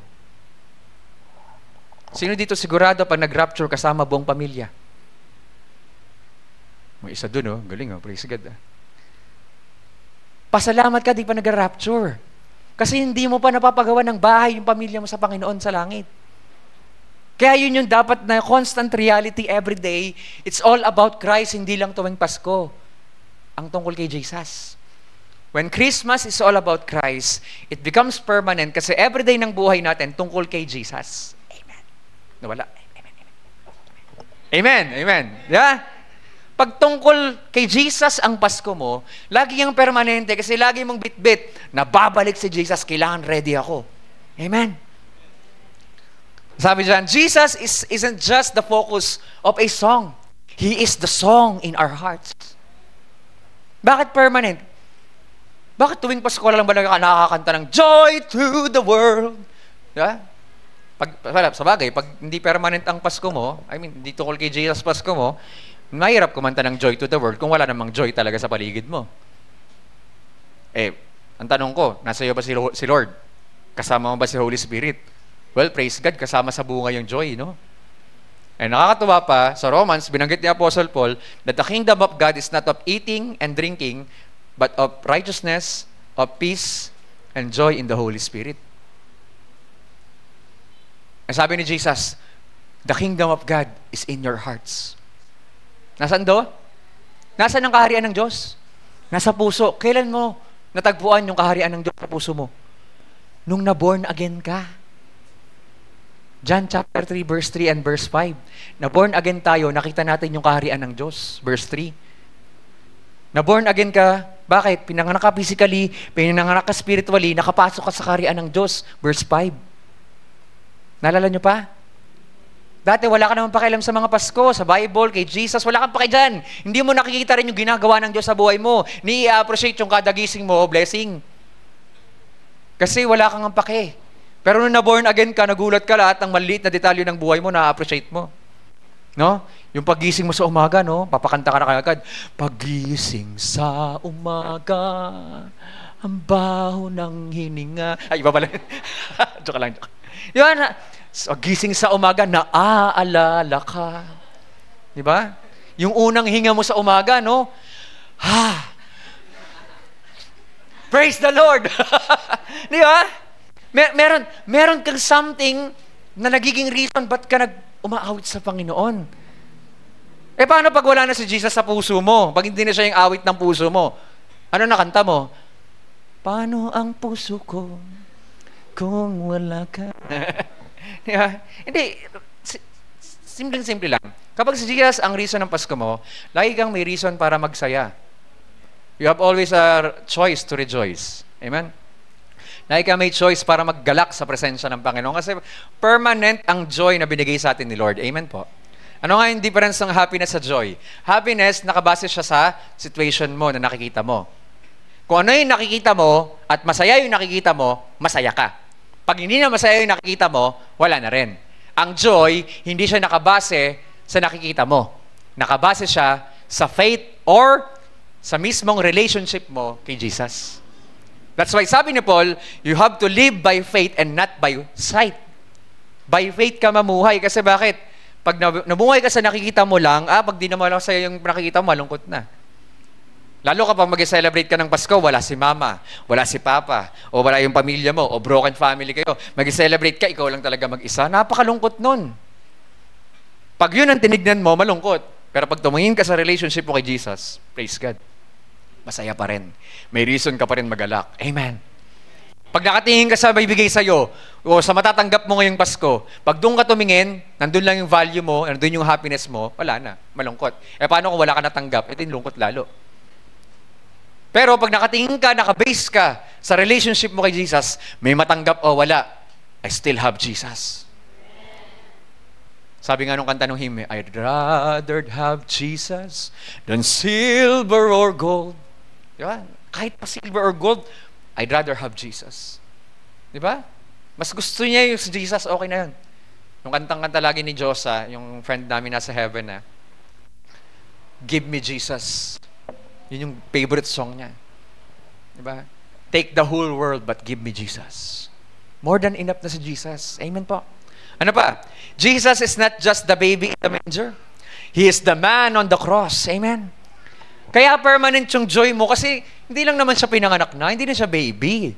[SPEAKER 1] Sino dito sigurado pag nag-rapture kasama buong pamilya? May isa dun, oh. Galing, oh. Praise God. Pasalamat ka, di pa nag-rapture. Kasi hindi mo pa napapagawa ng bahay yung pamilya mo sa Panginoon sa langit. Kaya yun yung dapat na constant reality every day. It's all about Christ, hindi lang tuwing Pasko. Ang tungkol kay Jesus. When Christmas is all about Christ, it becomes permanent kasi every day ng buhay natin tungkol kay Jesus. Amen. Nawala. Amen. Amen. Amen. Yeah? Pag tungkol kay Jesus ang Pasko mo, lagi yung permanente kasi lagi mong bitbit na babalik si Jesus, kailangan ready ako. Amen. Sabi dyan, Jesus isn't just the focus of a song. He is the song in our hearts. Bakit permanent? Bakit tuwing Pasko lang ba nakakanta ng Joy to the World? Diba? Sa bagay, pag hindi permanent ang Pasko mo, hindi tungkol kay Jesus Pasko mo, mahirap kumanta ng Joy to the World kung wala namang joy talaga sa paligid mo. Ang tanong ko, nasa iyo ba si Lord? Kasama mo ba si Holy Spirit? Well, praise God, kasama sa bunga yung joy, no? Nakakatuwa pa, sa Romans, binanggit ni Apostle Paul that the kingdom of God is not of eating and drinking, but of righteousness, of peace, and joy in the Holy Spirit. Sabi ni Jesus, the kingdom of God is in your hearts. Nasaan do? Nasaan ang kaharian ng Diyos? Nasa puso. Kailan mo natagpuan yung kaharian ng Diyos sa puso mo? Nung na-born again ka. John chapter 3, verse 3 and verse 5. Na-born again tayo, nakita natin yung kaharian ng Diyos. Verse 3. Na-born again ka, bakit? Pinanganak ka physically, pinanganak ka spiritually, nakapasok ka sa kaharian ng Diyos. Verse 5. Naalala nyo pa? Dati wala ka naman pakialam sa mga Pasko, sa Bible, kay Jesus, wala kang paki dyan. Hindi mo nakikita rin yung ginagawa ng Diyos sa buhay mo. Ni-appreciate yung kada gising mo, blessing. Kasi wala kang paki. Pero nung na-born again ka, nagulat ka lahat ng maliit na detalye ng buhay mo, na-appreciate mo. No? Yung pagising mo sa umaga, no? Papakanta ka na kagad. Pagising sa umaga, ang baho ng hininga. Ay, iba pala. Joke lang, joke. Yun, so, gising sa umaga, naaalala ka. Di ba? Yung unang hinga mo sa umaga, no? Praise the Lord! Di ba? Meron kang something na nagiging reason ba't ka umaawit sa Panginoon. Paano pag wala na si Jesus sa puso mo? Pag hindi na siya yung awit ng puso mo? Ano nakanta mo? Paano ang puso ko kung wala ka? Diba? Hindi. Simple lang. Kapag si Jesus ang reason ng Pasko mo, lagi kang may reason para magsaya. You have always a choice to rejoice. Amen? Lagi kang may choice para maggalak sa presensya ng Panginoon kasi permanent ang joy na binigay sa atin ni Lord. Amen po. Ano nga yung difference ng happiness sa joy? Happiness, nakabase siya sa situation mo na nakikita mo. Kung ano yung nakikita mo at masaya yung nakikita mo, masaya ka. Pag hindi na masaya yung nakikita mo, wala na rin. Ang joy, hindi siya nakabase sa nakikita mo. Nakabase siya sa faith or sa mismong relationship mo kay Jesus. That's why sabi ni Paul, you have to live by faith and not by sight. By faith ka mamuhay. Kasi bakit? Pag namuhay ka sa nakikita mo lang, pag di naman lang sa'yo yung nakikita mo, malungkot na. Lalo kapag mag-celebrate ka ng Pasko, wala si mama, wala si papa, o wala yung pamilya mo, o broken family kayo. Mag-celebrate ka, ikaw lang talaga mag-isa. Napakalungkot nun. Pag yun ang tinignan mo, malungkot. Pero pag tumingin ka sa relationship mo kay Jesus, praise God, masaya pa rin. May reason ka pa rin magalak. Amen. Pag nakatingin ka sa may bigay sa'yo, o sa matatanggap mo ngayong Pasko, pag doon ka tumingin, nandun lang yung value mo, nandun yung happiness mo, wala na, malungkot. Paano kung wala ka natanggap? Ito yung lungkot lalo. Pero pag nakatingin ka, nakabase ka sa relationship mo kay Jesus, may matanggap o wala, I still have Jesus. Sabi nga nung kanta ng hymn, I'd rather have Jesus than silver or gold. Diba? Kahit pa silver or gold, I'd rather have Jesus. Diba? Mas gusto niya yung si Jesus, okay na yun. Yung kantang-kanta lagi ni Josa, yung friend namin nasa heaven na, Give me Jesus. Yun yung favorite song niya. Diba? Take the whole world but give me Jesus. More than enough na si Jesus. Amen po. Ano pa? Jesus is not just the baby in the manger. He is the man on the cross. Amen. Kaya permanent yung joy mo kasi hindi lang naman siya pinanganak na, hindi na siya baby.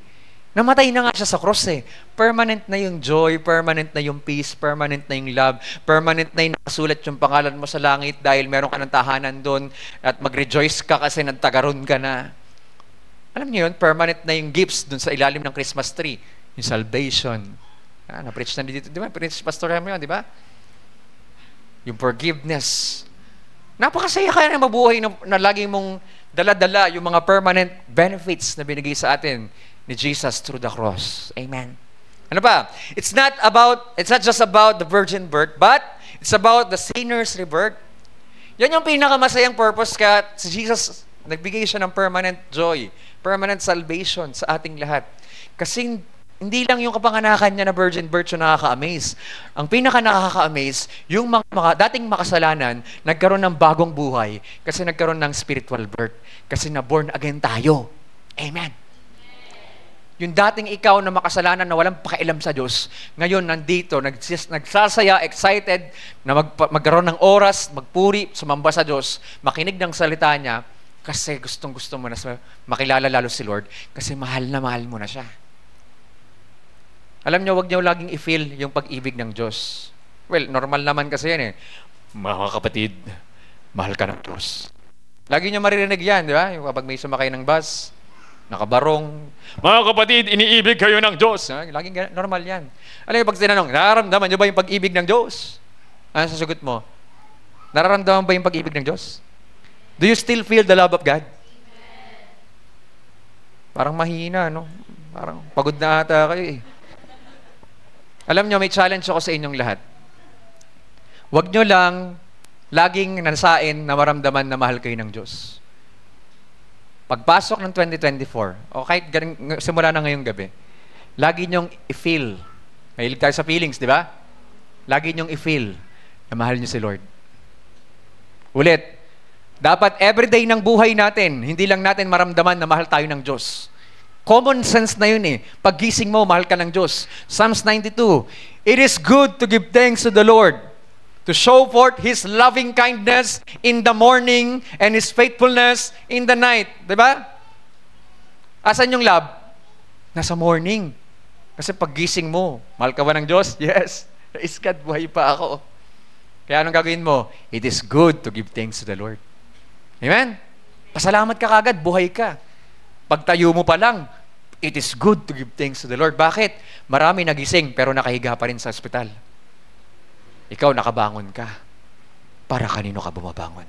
[SPEAKER 1] Namatay na nga siya sa cross eh. Permanent na yung joy, permanent na yung peace, permanent na yung love, permanent na yung nakasulat yung pangalan mo sa langit dahil meron ka ng tahanan doon at mag-rejoice ka kasi nagtagaron ka na. Alam niyo yun, permanent na yung gifts doon sa ilalim ng Christmas tree. Yung salvation. Na-preach na dito, di ba? Preach Pastor Remy yun, di ba? Yung forgiveness. Napakasaya ka na mabuhay na lagi mong dala-dala yung mga permanent benefits na binigay sa atin ni Jesus through the cross. Amen. Ano pa? It's not just about the virgin birth, but it's about the sinner's rebirth. Yan yung pinakamasayang purpose ka. Si Jesus, nagbigay siya ng permanent joy, permanent salvation sa ating lahat. Kasi hindi lang yung kapanganakan niya na virgin birth yung nakaka-amaze. Ang pinaka-nakaka-amaze, yung mga dating makasalanan, nagkaroon ng bagong buhay kasi nagkaroon ng spiritual birth. Kasi na-born again tayo. Amen. Yung dating ikaw na makasalanan na walang pakialam sa Diyos, ngayon nandito, nagsasaya, excited, na magkaroon ng oras, magpuri, sumamba sa Diyos, makinig ng salita niya, kasi gustong-gusto mo na makilala lalo si Lord, kasi mahal na mahal mo na siya. Alam niyo, wag niyo laging i-feel yung pag-ibig ng Diyos. Well, normal naman kasi yan eh. Mga kapatid, mahal ka ng Diyos. Lagi niyo maririnig yan, di ba? Yung kapag may sumakay ng bus, nakabarong, mga kapatid, iniibig kayo ng Diyos. Laging normal yan. Alam niyo, pag tinanong, nararamdaman niyo ba yung pag-ibig ng Diyos? Ano sasagot mo? Nararamdaman ba yung pag-ibig ng Diyos? Do you still feel the love of God? Parang mahina, no? Parang pagod na ata kayo eh. Alam nyo, may challenge ako sa inyong lahat. Huwag nyo lang laging nasain na maramdaman na mahal kayo ng Diyos. Pagpasok ng 2024, o kahit simula na ngayong gabi, lagi nyong i-feel. Mahilig tayo sa feelings, di ba? Lagi nyong i-feel na mahal nyo si Lord. Ulit, dapat everyday ng buhay natin, hindi lang natin maramdaman na mahal tayo ng Diyos. Common sense na yun eh. Paggising mo, mahal ka ng Diyos. Psalms 92, it is good to give thanks to the Lord, to show forth His loving kindness in the morning and His faithfulness in the night. Diba? Asan yung love? Nasa morning. Kasi paggising mo, mahal ka ba ng Diyos? Yes. Praise God, buhay pa ako. Kaya anong gagawin mo? It is good to give thanks to the Lord. Amen? Pasalamat ka kagad, buhay ka. Pagtayo mo pa lang, it is good to give thanks to the Lord. Bakit? Marami nagising pero nakahiga pa rin sa ospital. Ikaw nakabangon ka. Para kanino ka bumabangon?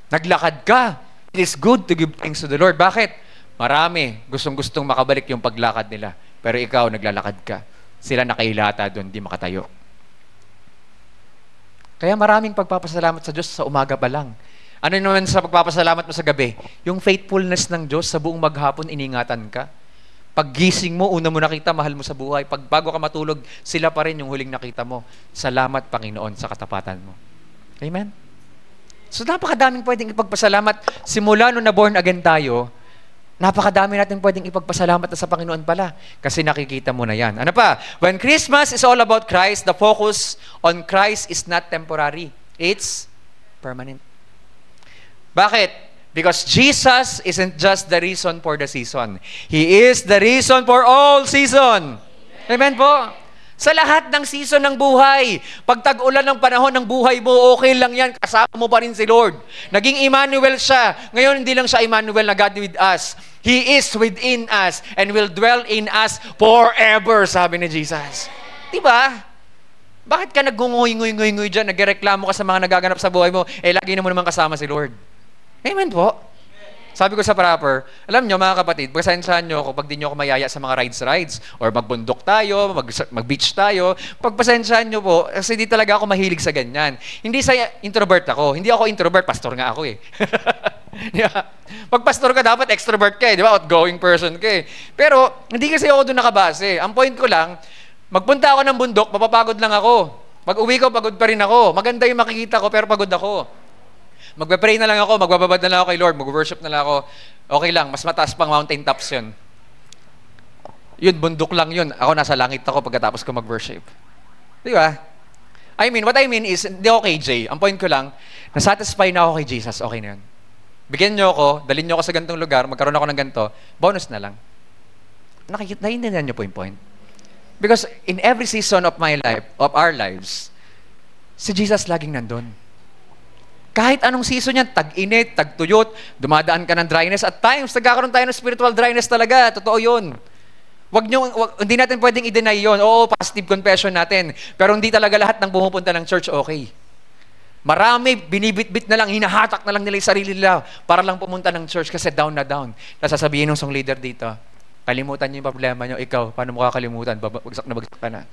[SPEAKER 1] Naglakad ka. It is good to give thanks to the Lord. Bakit? Marami gustong-gustong makabalik yung paglakad nila. Pero ikaw naglalakad ka. Sila nakailata doon, di makatayo. Kaya maraming pagpapasalamat sa Diyos sa umaga pa lang. Ano naman sa pagpapasalamat mo sa gabi? Yung faithfulness ng Diyos sa buong maghapon, iningatan ka. Paggising mo, una mo nakita, mahal mo sa buhay. Pag bago ka matulog, sila pa rin yung huling nakita mo. Salamat, Panginoon, sa katapatan mo. Amen? So napakadaming pwedeng ipagpasalamat. Simula nung na-born again tayo, napakadami natin pwedeng ipagpasalamat na sa Panginoon pala. Kasi nakikita mo na yan. Ano pa? When Christmas is all about Christ, the focus on Christ is not temporary. It's permanent. Bakit? Because Jesus isn't just the reason for the season. He is the reason for all season. Amen po? Sa lahat ng season ng buhay, pag tag-ulan ng panahon ng buhay mo, okay lang yan, kasama mo pa rin si Lord. Naging Emmanuel siya. Ngayon, hindi lang siya Emmanuel na God with us. He is within us and will dwell in us forever, sabi ni Jesus. Diba? Bakit ka nagungoy-ngoy-ngoy dyan, nagreklamo ka sa mga nagaganap sa buhay mo, lagi na mo naman kasama si Lord. Amen po. Sabi ko sa proper, alam nyo mga kapatid, pasensyahan nyo ako pag di nyo ako mayaya sa mga rides, or magbundok tayo, mag-beach tayo, pagpasensyahan nyo po, kasi di talaga ako mahilig sa ganyan. Hindi sa introvert ako. Hindi ako introvert, pastor nga ako eh. Yeah. Pag pastor ka, dapat extrovert ka eh, di ba? Outgoing person ka eh. Pero, hindi kasi ako doon nakabase. Ang point ko lang, magpunta ako ng bundok, mapapagod lang ako. Pag-uwi ko, pagod pa rin ako. Maganda yung makikita ko, pero pagod ako. Magpe-pray na lang ako, magbababad na lang ako kay Lord, mag-worship na lang ako. Okay lang, mas mataas pang mountain tops yun. Yun, bundok lang yun. Ako nasa langit ako pagkatapos ko mag-worship. Di ba? What I mean is, hindi ako KJ. Ang point ko lang, nasatisfy na ako kay Jesus, okay na yun. Bigyan nyo ako, dalhin nyo ako sa gantong lugar, magkaroon ako ng ganito, bonus na lang. Naiintindihan nyo po yung point. Because in every season of my life, of our lives, si Jesus laging nandun. Kahit anong season yan, tag-init, tag-tuyot, dumadaan ka ng dryness. At times, nagkakaroon tayo ng spiritual dryness talaga. Totoo yun. Hindi natin pwedeng i-deny yun. Oo, positive confession natin. Pero hindi talaga lahat ng bumupunta ng church okay. Marami, binibit-bit na lang, hinahatak na lang nila yung sarili nila para lang pumunta ng church kasi down na down. Nasasabihin ng song leader dito, kalimutan niyo yung problema niyo. Ikaw, paano mo kakalimutan? Bagsak na bagsak ka na.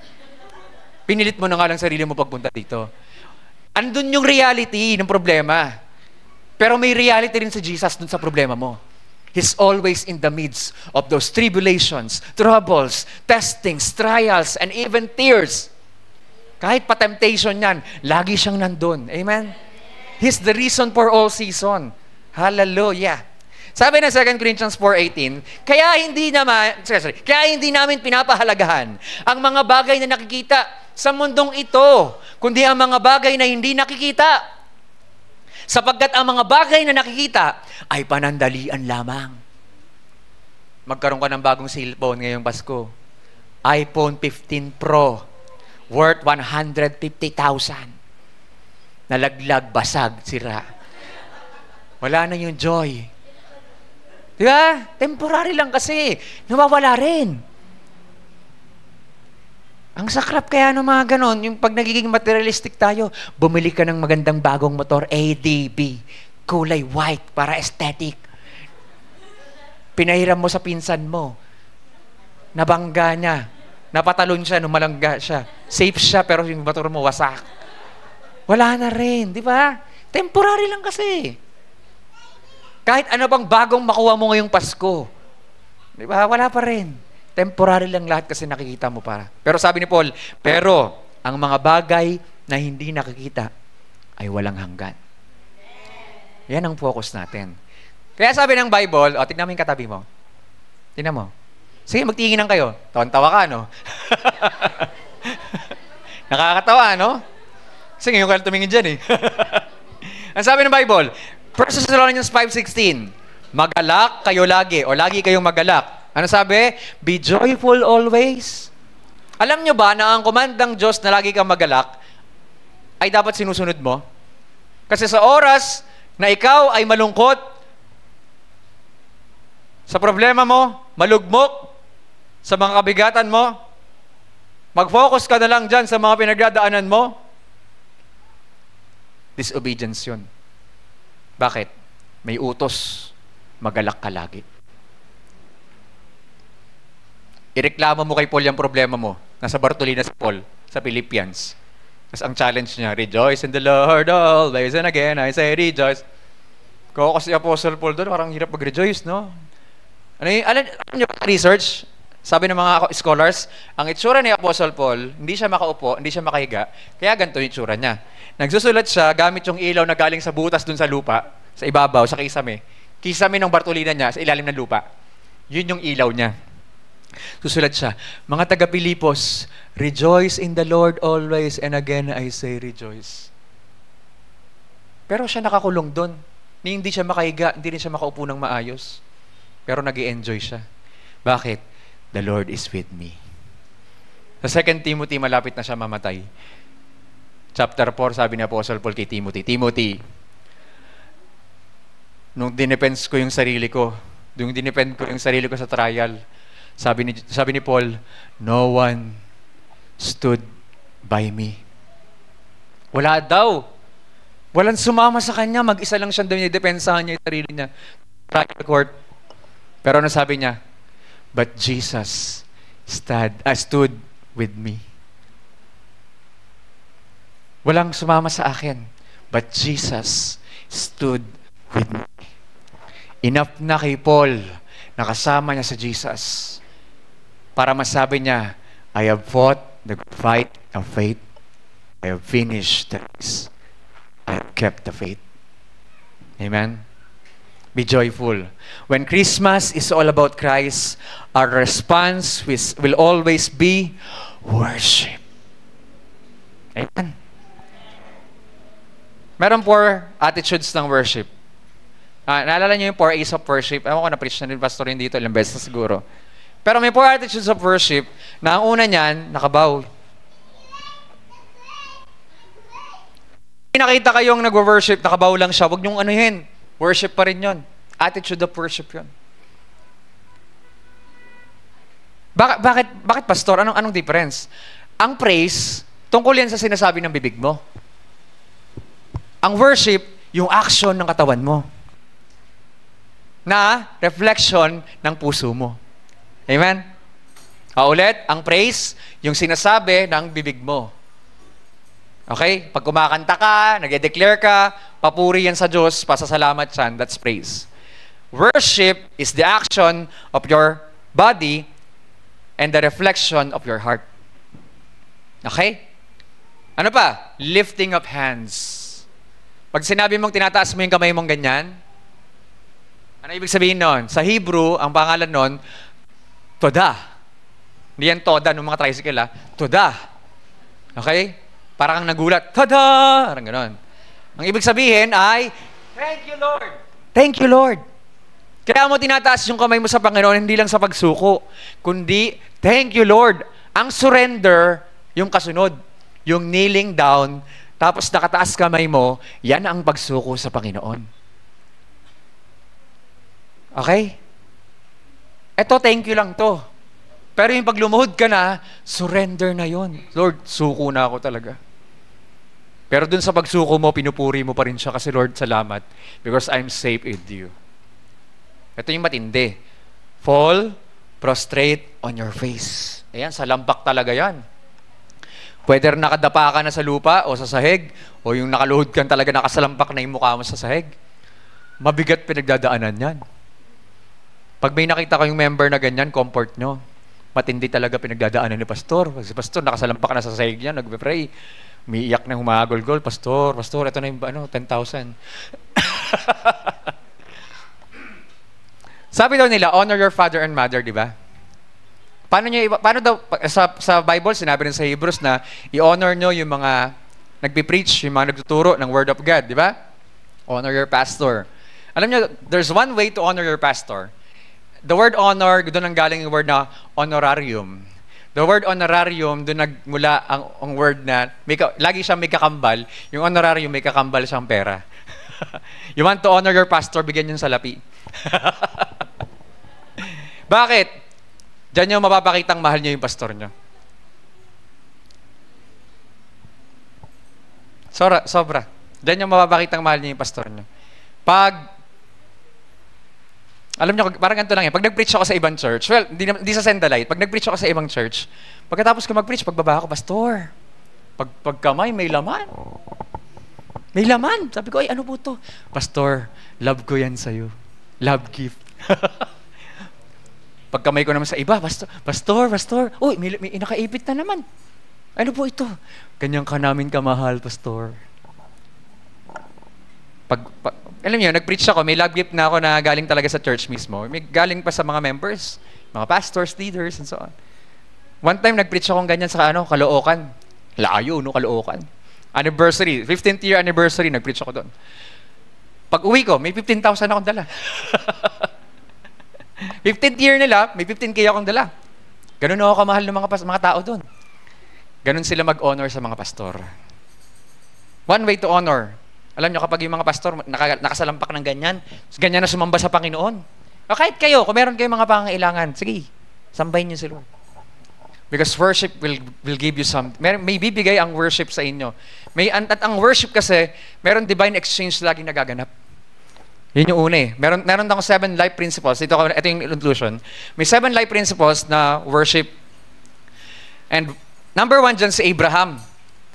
[SPEAKER 1] Pinilit mo na nga lang sarili mo pagpunta dito. Andun yung reality ng problema. Pero may reality rin si Jesus dun sa problema mo. He's always in the midst of those tribulations, troubles, testings, trials, and even tears. Kahit pa temptation yan, lagi siyang nandun. Amen? He's the reason for all season. Hallelujah. Sabi ng 2 Corinthians 4:18, kaya hindi namin pinapahalagahan ang mga bagay na nakikita sa mundong ito, kundi ang mga bagay na hindi nakikita. Sapagkat ang mga bagay na nakikita ay panandalian lamang. Magkaroon ka ng bagong cellphone ngayong Pasko. iPhone 15 Pro, worth 150,000. Nalaglag, basag, sira. Wala na yung joy. Di ba? Temporary lang kasi. Nawawala rin. Ang sakrap kaya ng mga ganon, yung pag nagiging materialistic tayo, bumili ka ng magandang bagong motor, ADB, kulay white, para aesthetic. Pinahiram mo sa pinsan mo. Nabangga niya. Napatalon siya, numalangga siya. Safe siya, pero yung motor mo wasak. Wala na rin, di ba? Temporary lang kasi. Kahit ano bang bagong makuha mo ngayong Pasko, di ba? Wala pa rin. Temporary lang lahat kasi nakikita mo para. Pero sabi ni Paul, pero ang mga bagay na hindi nakikita ay walang hanggan. Yan ang focus natin. Kaya sabi ng Bible, tignan mo yung katabi mo. Tignan mo. Sige, magtinginan kayo. Tawan-tawa ka, no? Nakakatawa, no? Sige, ngayon kayo tumingin dyan, eh. Ang sabi ng Bible, 1 Thessalonians 5:16, magalak kayo lagi, o lagi kayong magalak. Ano sabi? Be joyful always. Alam nyo ba na ang komandang Diyos na lagi kang magalak ay dapat sinusunod mo? Kasi sa oras na ikaw ay malungkot, sa problema mo, malugmok, sa mga kabigatan mo, mag-focus ka na lang dyan sa mga pinagdadaanan mo, disobedience yun. Bakit? May utos, magalak ka lagi. Ireklamo mo kay Paul yung problema mo. Nasa Bartolina si Paul, sa Philippians. Tapos ang challenge niya, rejoice in the Lord always, and again I say rejoice. Kung kasi Apostle Paul doon, parang hirap mag-rejoice, no? Alam niyo ba research? Sabi ng mga scholars, ang itsura ni Apostle Paul, hindi siya makaupo, hindi siya makahiga, kaya ganito yung itsura niya. Nagsusulat siya gamit yung ilaw na galing sa butas dun sa lupa, sa ibabaw, sa kisame. Kisame ng Bartolina niya, sa ilalim ng lupa. Yun yung ilaw niya. Susulat siya, mga taga-Pilipos, rejoice in the Lord always, and again I say rejoice. Pero siya nakakulong doon. Hindi siya makahiga, hindi rin siya makaupo ng maayos. Pero nag-i-enjoy siya. Bakit? The Lord is with me. Sa 2 Timothy, malapit na siya mamatay. Chapter 4, sabi ni Apostle Paul kay Timothy, Timothy, nung dinepends ko yung sarili ko, sa trial, sabi ni Paul, no one stood by me. Wala daw. Walang sumama sa kanya. Mag-isa lang siya doon. Depensahan niya yung sarili niya. Trial court. Pero ano sabi niya? But Jesus stood with me. Walang sumama sa akin. But Jesus stood with me. Enough na kay Paul. Nakasama niya sa Jesus. Para masabi niya, I have fought the good fight of faith. I have finished the race. I have kept the faith. Amen? Be joyful. When Christmas is all about Christ, our response will always be worship. Amen? Meron 4 attitudes ng worship. Naalala niyo yung 4 A's of worship? Ewan ko, na-preach na rin pastor yun dito, ilang beses na siguro. Pero may 4 attitudes of worship na ang una niyan, nakabow. Nakita kayong nag-worship, nakabow lang siya, huwag niyong anuhin. Worship pa rin yun. Attitude of worship yun. Bakit pastor? Anong difference? Ang praise, tungkol yan sa sinasabi ng bibig mo. Ang worship, yung action ng katawan mo. Na reflection ng puso mo. Amen? Ulit, ang praise, yung sinasabi ng bibig mo. Okay? Pag kumakanta ka, nag-declare ka, papuri yan sa Diyos, pasasalamat yan, that's praise. Worship is the action of your body and the reflection of your heart. Okay? Ano pa? Lifting of hands. Pag sinabi mong tinataas mo yung kamay mong ganyan, ano ibig sabihin nun? Sa Hebrew, ang pangalan nun, Toda. Hindi yan Toda ng mga tricycle, ha? Toda. Okay? Parang kang nagulat, Tada! Parang ganon. Ang ibig sabihin ay, Thank you, Lord. Thank you, Lord. Kaya mo tinataas yung kamay mo sa Panginoon, hindi lang sa pagsuko, kundi, Thank you, Lord. Ang surrender, yung kasunod. Yung kneeling down, tapos nakataas kamay mo, yan ang pagsuko sa Panginoon. Okay? Eto, thank you lang to. Pero yung pag lumuhod ka na, surrender na yon. Lord, suko na ako talaga. Pero dun sa pagsuko mo, pinupuri mo pa rin siya kasi Lord, salamat because I'm safe with you. Ito yung matindi. Fall, prostrate on your face. Ayan, sa lampak talaga yan. Pwede rin nakadapa ka na sa lupa o sa sahig o yung nakaluhod ka talaga nakasalampak na yung mukha mo sa sahig. Mabigat pinagdadaanan yan. Pag may nakita kayong member na ganyan, comfort nyo. Matindi talaga pinagdadaanan ni pastor. Pag si pastor, nakasalampak na sa sahig niya, nagpe-pray. Umiiyak na humagol-gol, Pastor, ito na yung 10,000. Sabi daw nila, honor your father and mother, di ba? Paano daw, sa Bible, sinabi rin sa Hebrews na i-honor nyo yung mga nagpipreach, yung mga nagtuturo ng Word of God, di ba? Honor your pastor. Alam nyo, there's one way to honor your pastor. The word honor, doon ang galing yung word na honorarium. The word honorarium, doon nagmula ang word na, lagi siyang may kakambal. Yung honorarium, may kakambal siyang pera. You want to honor your pastor, bigyan yung salapi. Bakit? Diyan nyo mapapakitang mahal nyo yung pastor nyo. Sobra. Diyan nyo mapapakitang mahal nyo yung pastor nyo. Alam nyo, parang ganito lang pag nag-preach ako sa ibang church, well, hindi sa Sendalite, pag nag-preach ako sa ibang church, pagkatapos ko mag-preach, pagbaba ako, Pastor, pagkamay, may laman. May laman. Sabi ko, ay, ano po to? Pastor, love ko yan sa'yo. Love gift. Pagkamay ko naman sa iba, Pastor, uy, may nakaipit na naman. Ano po ito? Ganyan ka namin kamahal, Pastor. Alam niyo, nag-preach ako, may love gift na ako na galing talaga sa church mismo. May galing pa sa mga members, mga pastors, leaders, and so on. One time, nag-preach akong ganyan sa Caloocan. Layo, Caloocan. Anniversary, 15th year anniversary, nag-preach ako doon. Pag uwi ko, may 15,000 akong dala. 15th year nila, may 15K akong dala. Ganun ako kamahal ng mga tao doon. Ganun sila mag-honor sa mga pastor. One way to honor. Alam nyo, kapag yung mga pastor nakasalampak ng ganyan na sumamba sa Panginoon. O kahit kayo, kung meron kayong mga pangangailangan, sige, sambahin nyo si Lord. Because worship will give you something. May bibigay ang worship sa inyo. At ang worship kasi, meron divine exchange laging nagaganap. Yun yung una Meron akong 7 life principles. Ito yung conclusion. May 7 life principles na worship. And number 1 dyan si Abraham.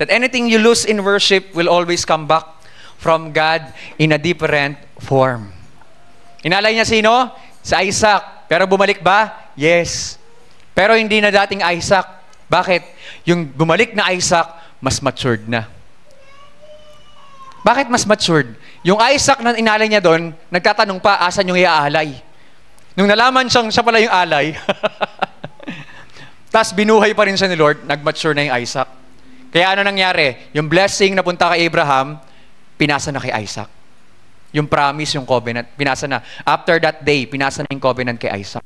[SPEAKER 1] That anything you lose in worship will always come back from God in a different form. Inalay niya sino? Si Isaac. Pero bumalik ba? Yes. Pero hindi na dating Isaac. Bakit? Yung bumalik na Isaac, mas matured na. Bakit mas matured? Yung Isaac na inalay niya doon, nagtatanong pa, asan yung iaalay? Nung nalaman siya pala yung alay, tapos binuhay pa rin siya ni Lord, nag-mature na yung Isaac. Kaya ano nangyari? Yung blessing na punta kay Abraham, pinasa na kay Isaac. Yung promise, yung covenant, pinasa na. After that day, pinasa na yung covenant kay Isaac.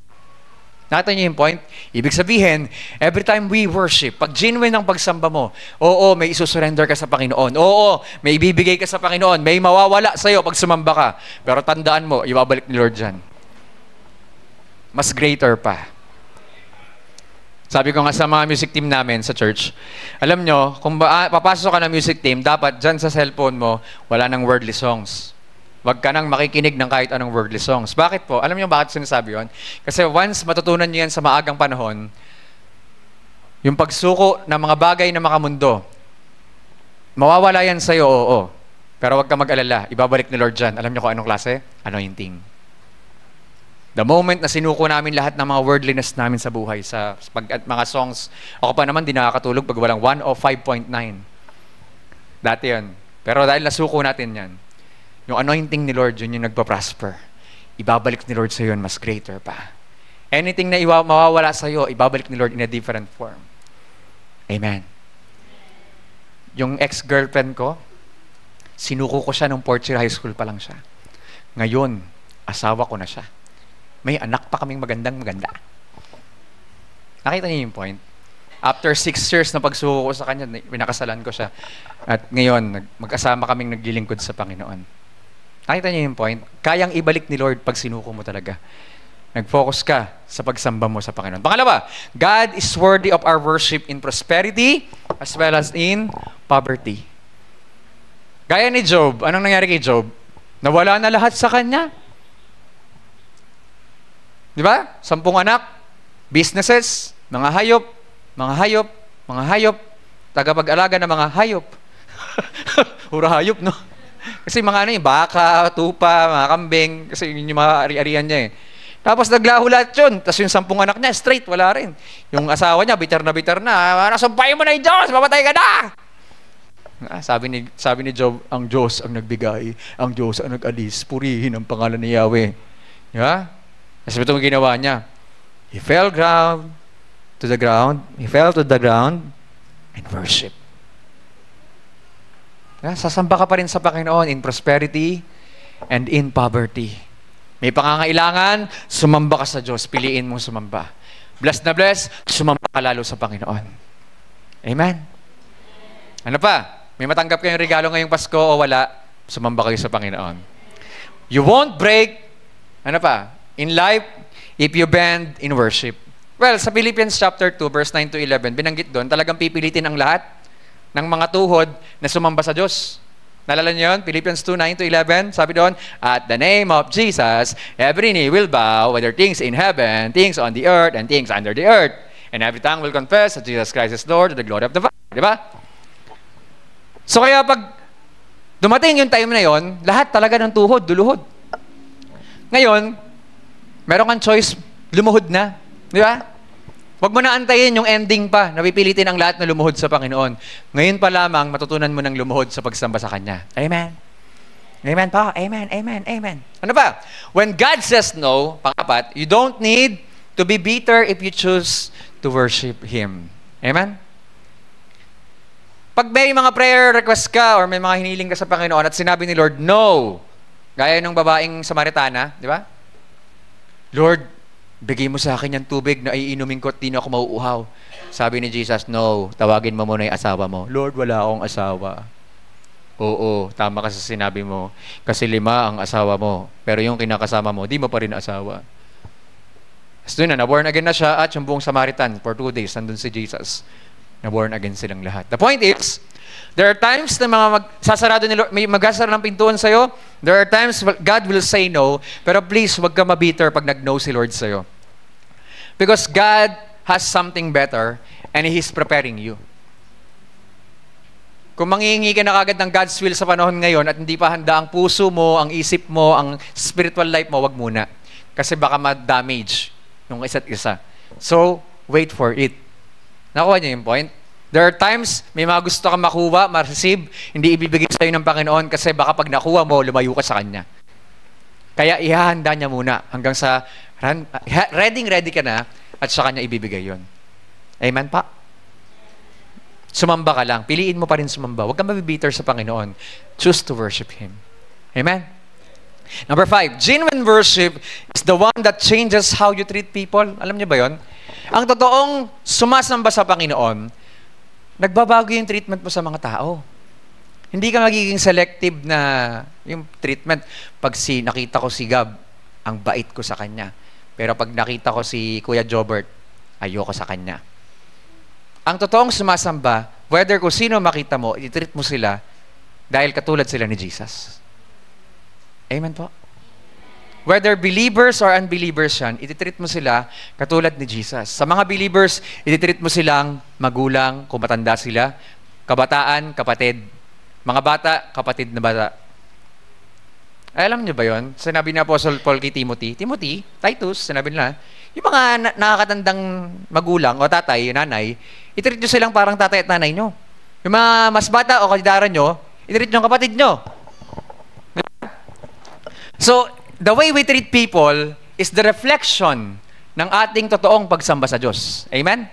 [SPEAKER 1] Nakita niyo yung point? Ibig sabihin, every time we worship, pag genuine ang pagsamba mo, oo, may isusurrender ka sa Panginoon. Oo, may ibibigay ka sa Panginoon. May mawawala sa'yo pag sumamba ka. Pero tandaan mo, ibabalik ni Lord dyan. Mas greater pa. Sabi ko nga sa mga music team namin sa church, alam nyo, kung papasok ka ng music team, dapat dyan sa cellphone mo, wala nang wordly songs. Huwag ka nang makikinig ng kahit anong wordly songs. Bakit po? Alam nyo bakit sinasabi yun? Kasi once matutunan nyo yan sa maagang panahon, yung pagsuko ng mga bagay na makamundo, mawawala yan sa'yo, oo. Pero huwag ka mag-alala, ibabalik ni Lord dyan. Alam nyo kung anong klase? Anointing. The moment na sinuko namin lahat ng mga wordliness namin sa buhay, sa mga songs, ako pa naman di nakakatulog pag walang 1 o 5.9. Dati yun. Pero dahil nasuko natin yan, yung anointing ni Lord, yun yung nagpa-prosper. Ibabalik ni Lord sa yun, mas greater pa. Anything na mawawala sa iyo, ibabalik ni Lord in a different form. Amen. Yung ex-girlfriend ko, sinuko ko siya nung 4th year high school pa lang siya. Ngayon, asawa ko na siya. May anak pa kaming magandang-maganda. Nakita niyo yung point? After 6 years na pagsuko ko sa kanya, pinakasalan ko siya. At ngayon, mag-asama kaming naglilingkod sa Panginoon. Nakita niyo yung point? Kayang ibalik ni Lord pag sinuko mo talaga. Nag-focus ka sa pagsamba mo sa Panginoon. Pangalawa, God is worthy of our worship in prosperity as well as in poverty. Gaya ni Job, anong nangyari kay Job? Nawala na lahat sa kanya. Di ba? 10 anak, businesses, mga hayop, tagapag-alaga ng mga hayop. Pura hayop, no? Kasi mga baka, tupa, mga kambing, kasi yun yung mga ari-arian niya eh. Tapos naglaho lahat yun. Tapos yung 10 anak niya, straight, wala rin. Yung asawa niya, bitter na, nasumpay mo na yung Diyos, mamatay ka na! Sabi ni Job, ang Diyos ang nagbigay, ang Diyos ang nag-alis, purihin ang pangalan ni Yahweh. Yeah? Kasi itong ginawa niya. He fell to the ground and worship. Yeah? Sasamba ka pa rin sa Panginoon in prosperity and in poverty. May pangangailangan, sumamba ka sa Diyos. Piliin mong sumamba. Blessed na blessed, sumamba ka lalo sa Panginoon. Amen? Ano pa? May matanggap kayong regalo ngayong Pasko o wala, sumamba kayo sa Panginoon. You won't break, ano pa, in life, if you bend in worship. Well, sa Philippians chapter 2, verse 9 to 11, binanggit doon, talagang pipilitin ang lahat ng mga tuhod na sumamba sa Diyos. Nalala niyo yun? Philippians 2, 9 to 11, sabi doon, at the name of Jesus, every knee will bow, whether things in heaven, things on the earth, and things under the earth. And every tongue will confess that Jesus Christ is Lord to the glory of the Father. Di ba? So kaya pag dumating yung time na yon, lahat talaga ng tuhod, duluhod. Ngayon, meron kang choice, lumuhod na. Di ba? Huwag mo na antayin yung ending pa, napipilitin ang lahat na lumuhod sa Panginoon. Ngayon pa lamang, matutunan mo ng lumuhod sa pagsamba sa Kanya. Amen. Amen pa? Amen, amen, amen. Ano pa? When God says no, pangapat, you don't need to be bitter if you choose to worship Him. Amen? Pag may mga prayer request ka or may mga hiniling ka sa Panginoon at sinabi ni Lord, no, gaya ng babaeng Samaritana, di ba? Lord, bigay mo sa akin yung tubig na iinumin ko at di na ako mauuhaw. Sabi ni Jesus, no, tawagin mo muna yung asawa mo. Lord, wala akong asawa. Oo, tama ka sa sinabi mo. Kasi 5 ang asawa mo. Pero yung kinakasama mo, di mo pa rin asawa. So doon na, born again na siya at yung buong Samaritan for 2 days, nandun si Jesus. Na-born again silang lahat. The point is, there are times na sasarado ni Lord, may magsasara ng pintuan sa'yo. There are times God will say no, pero please, wag ka mabitter pag nag-no si Lord sa'yo. Because God has something better and He's preparing you. Kung manghihingi ka na kagad ng God's will sa panahon ngayon at hindi pa handa ang puso mo, ang isip mo, ang spiritual life mo, wag muna. Kasi baka ma-damage yung isa't isa. So, wait for it. Nakuha niyo yung point? There are times, may mga gusto ka makuha, ma-receive, hindi ibibigay sa'yo ng Panginoon kasi baka pag nakuha mo, lumayo ka sa Kanya. Kaya ihahanda niya muna hanggang sa ready ka na at sa Kanya ibibigay yon. Amen pa? Sumamba ka lang. Piliin mo pa rin sumamba. Huwag kang mabibiter sa Panginoon. Choose to worship Him. Amen? Number 5, genuine worship is the one that changes how you treat people. Alam niyo ba yon? Ang totoong sumasamba sa Panginoon, nagbabago yung treatment mo sa mga tao. Hindi ka magiging selective na yung treatment. Pag nakita ko si Gab, ang bait ko sa kanya. Pero pag nakita ko si Kuya Jobert, ayoko sa kanya. Ang totoong sumasamba, whether kung sino makita mo, i-treat mo sila dahil katulad sila ni Jesus. Amen po? Whether believers or unbelievers yan, ititreat mo sila katulad ni Jesus. Sa mga believers, ititreat mo silang magulang, kung matanda sila, kabataan, kapatid. Mga bata, kapatid na bata. Ay, alam niyo ba yon? Sinabi ni Apostle Paul kay Timothy, Titus, sinabi nila, yung mga nakakatandang magulang o tatay, nanay, itreat nyo silang parang tatay at nanay nyo. Yung mga mas bata o kalidaran nyo, itreat nyo ang kapatid nyo. So, the way we treat people is the reflection ng ating totoong pagsamba sa Diyos. Amen?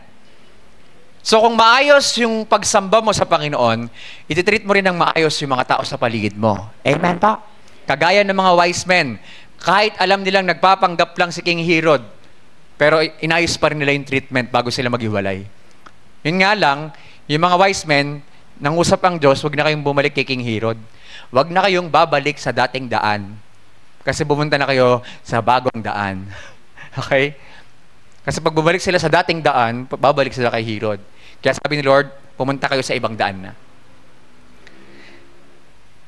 [SPEAKER 1] So kung maayos yung pagsamba mo sa Panginoon, ititreat mo rin ng maayos yung mga tao sa paligid mo. Amen pa? Kagaya ng mga wise men, kahit alam nilang nagpapanggap lang si King Herod, pero inayos pa rin nila yung treatment bago sila maghiwalay. Yun nga lang, yung mga wise men, nangusap ang Diyos, huwag na kayong bumalik kay King Herod. Huwag na kayong babalik sa dating daan. Kasi pumunta na kayo sa bagong daan. Okay? Kasi pag bumalik sila sa dating daan, babalik sila kay Herod. Kaya sabi ni Lord, pumunta kayo sa ibang daan na.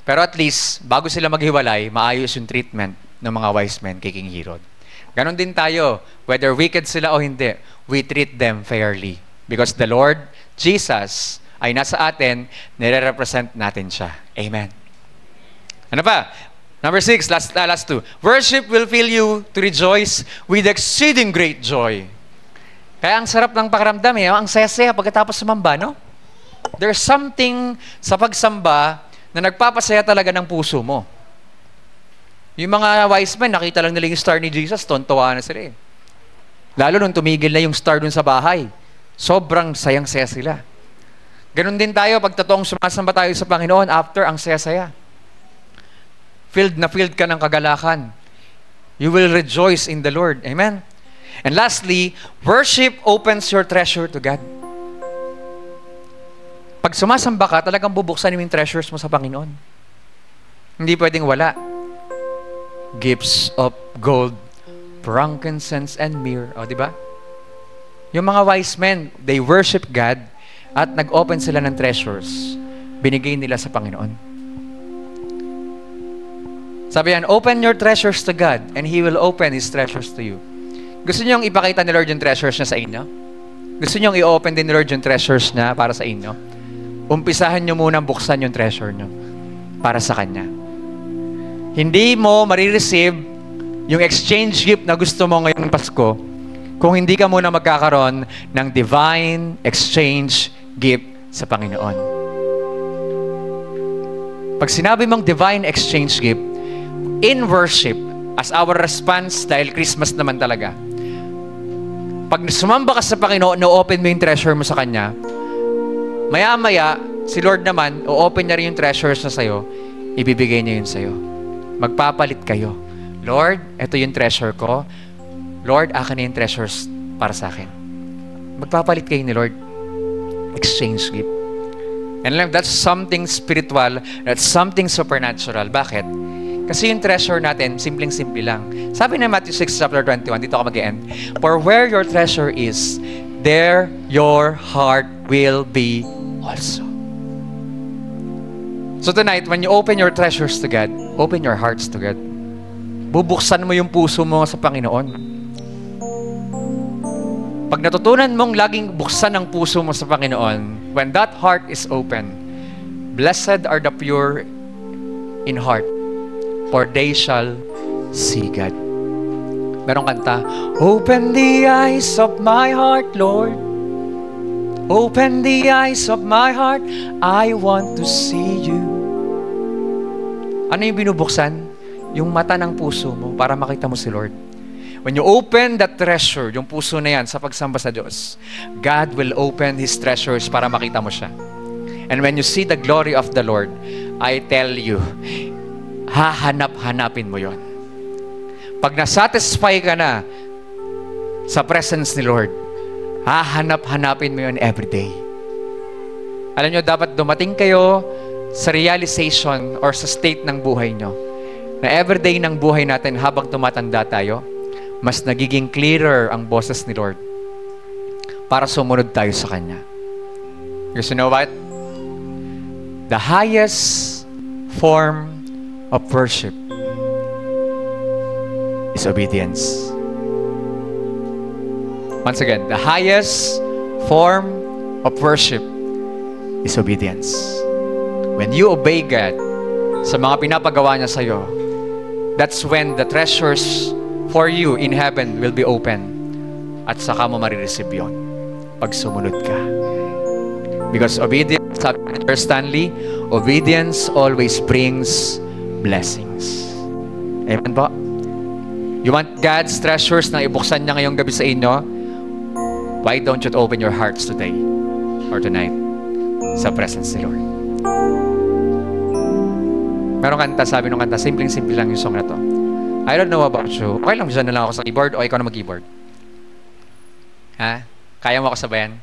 [SPEAKER 1] Pero at least, bago sila maghiwalay, maayos yung treatment ng mga wise men kay King Herod. Ganon din tayo. Whether wicked sila o hindi, we treat them fairly. Because the Lord, Jesus, ay nasa atin, nire-represent natin siya. Amen. Ano pa? Number 6, last 2. Worship will fill you to rejoice with exceeding great joy. Kaya ang sarap ng pakiramdam ang saya-saya pagkatapos sumamba, no? There's something sa pagsamba na nagpapasaya talaga ng puso mo. Yung mga wise men, nakita lang nila yung star ni Jesus, tontuwa na sila eh. Lalo nung tumigil na yung star dun sa bahay, sobrang sayang-saya sila. Ganon din tayo, pag totoong sumasamba tayo sa Panginoon, after, ang saya-saya. Filled na filled ka ng kagalakan. You will rejoice in the Lord. Amen? And lastly, worship opens your treasure to God. Pag sumasamba ka, talagang bubuksan mo yung treasures mo sa Panginoon. Hindi pwedeng wala. Gifts of gold, frankincense, and myrrh. O, di ba? Yung mga wise men, they worship God at nag-open sila ng treasures. Binigay nila sa Panginoon. Sabi yan, open your treasures to God and He will open His treasures to you. Gusto niyong ipakita ni Lord yung treasures niya sa inyo? Gusto niyong i-open din ni Lord yung treasures niya para sa inyo? Umpisahan niyo munang buksan yung treasure niyo para sa Kanya. Hindi mo marireceive yung exchange gift na gusto mo ngayong Pasko kung hindi ka muna magkakaroon ng divine exchange gift sa Panginoon. Pag sinabi mong divine exchange gift, in worship, as our response, dahil Christmas naman talaga, pag sumamba ka sa Panginoon, na-open mo yung treasure mo sa Kanya, maya-maya, si Lord naman, o-open niya rin yung treasures na sa'yo, ibibigay niya yun sa'yo. Magpapalit kayo. Lord, ito yung treasure ko. Lord, akin na yung treasures para sa akin. Magpapalit kayo ni Lord. Exchange gift. And that's something spiritual, that's something supernatural. Bakit? Kasi yung treasure natin, simpleng-simple lang. Sabi na Matthew 6, chapter 21, dito ako mag-end. For where your treasure is, there your heart will be also. So tonight, when you open your treasures to God, open your hearts to God. Bubuksan mo yung puso mo sa Panginoon. Pag natutunan mong laging buksan ang puso mo sa Panginoon, when that heart is open, blessed are the pure in heart, for they shall see God. Merong kanta, open the eyes of my heart, Lord. Open the eyes of my heart, I want to see you. Ano yung binubuksan? Yung mata ng puso mo para makita mo si Lord. When you open that treasure, yung puso na yan sa pagsamba sa Diyos, God will open His treasures para makita mo siya. And when you see the glory of the Lord, I tell you, hahanap-hanapin mo yon. Pag nasatisfy ka na sa presence ni Lord, hahanap-hanapin mo yun every day. Alam nyo, dapat dumating kayo sa realization or sa state ng buhay nyo na everyday ng buhay natin habang tumatanda tayo, mas nagiging clearer ang boses ni Lord para sumunod tayo sa Kanya. Because you know what? The highest form of worship is obedience. Once again, the highest form of worship is obedience. When you obey God sa mga pinapagawa niya sa'yo, that's when the treasures for you in heaven will be open. At saka mo marireceive yun pag sumunod ka. Because obedience, sabi ni Sir Stanley, obedience always brings blessings. Amen po? You want God's treasures na ibuksan niya ngayong gabi sa inyo? Why don't you open your hearts today or tonight sa presence ni Lord? Merong kanta, sabi nung kanta, simpleng-simple lang yung song na to. I don't know about you. Okay lang, dyan na lang ako sa keyboard o ikaw na mag-keyboard. Ha? Kaya mo ako sabayan?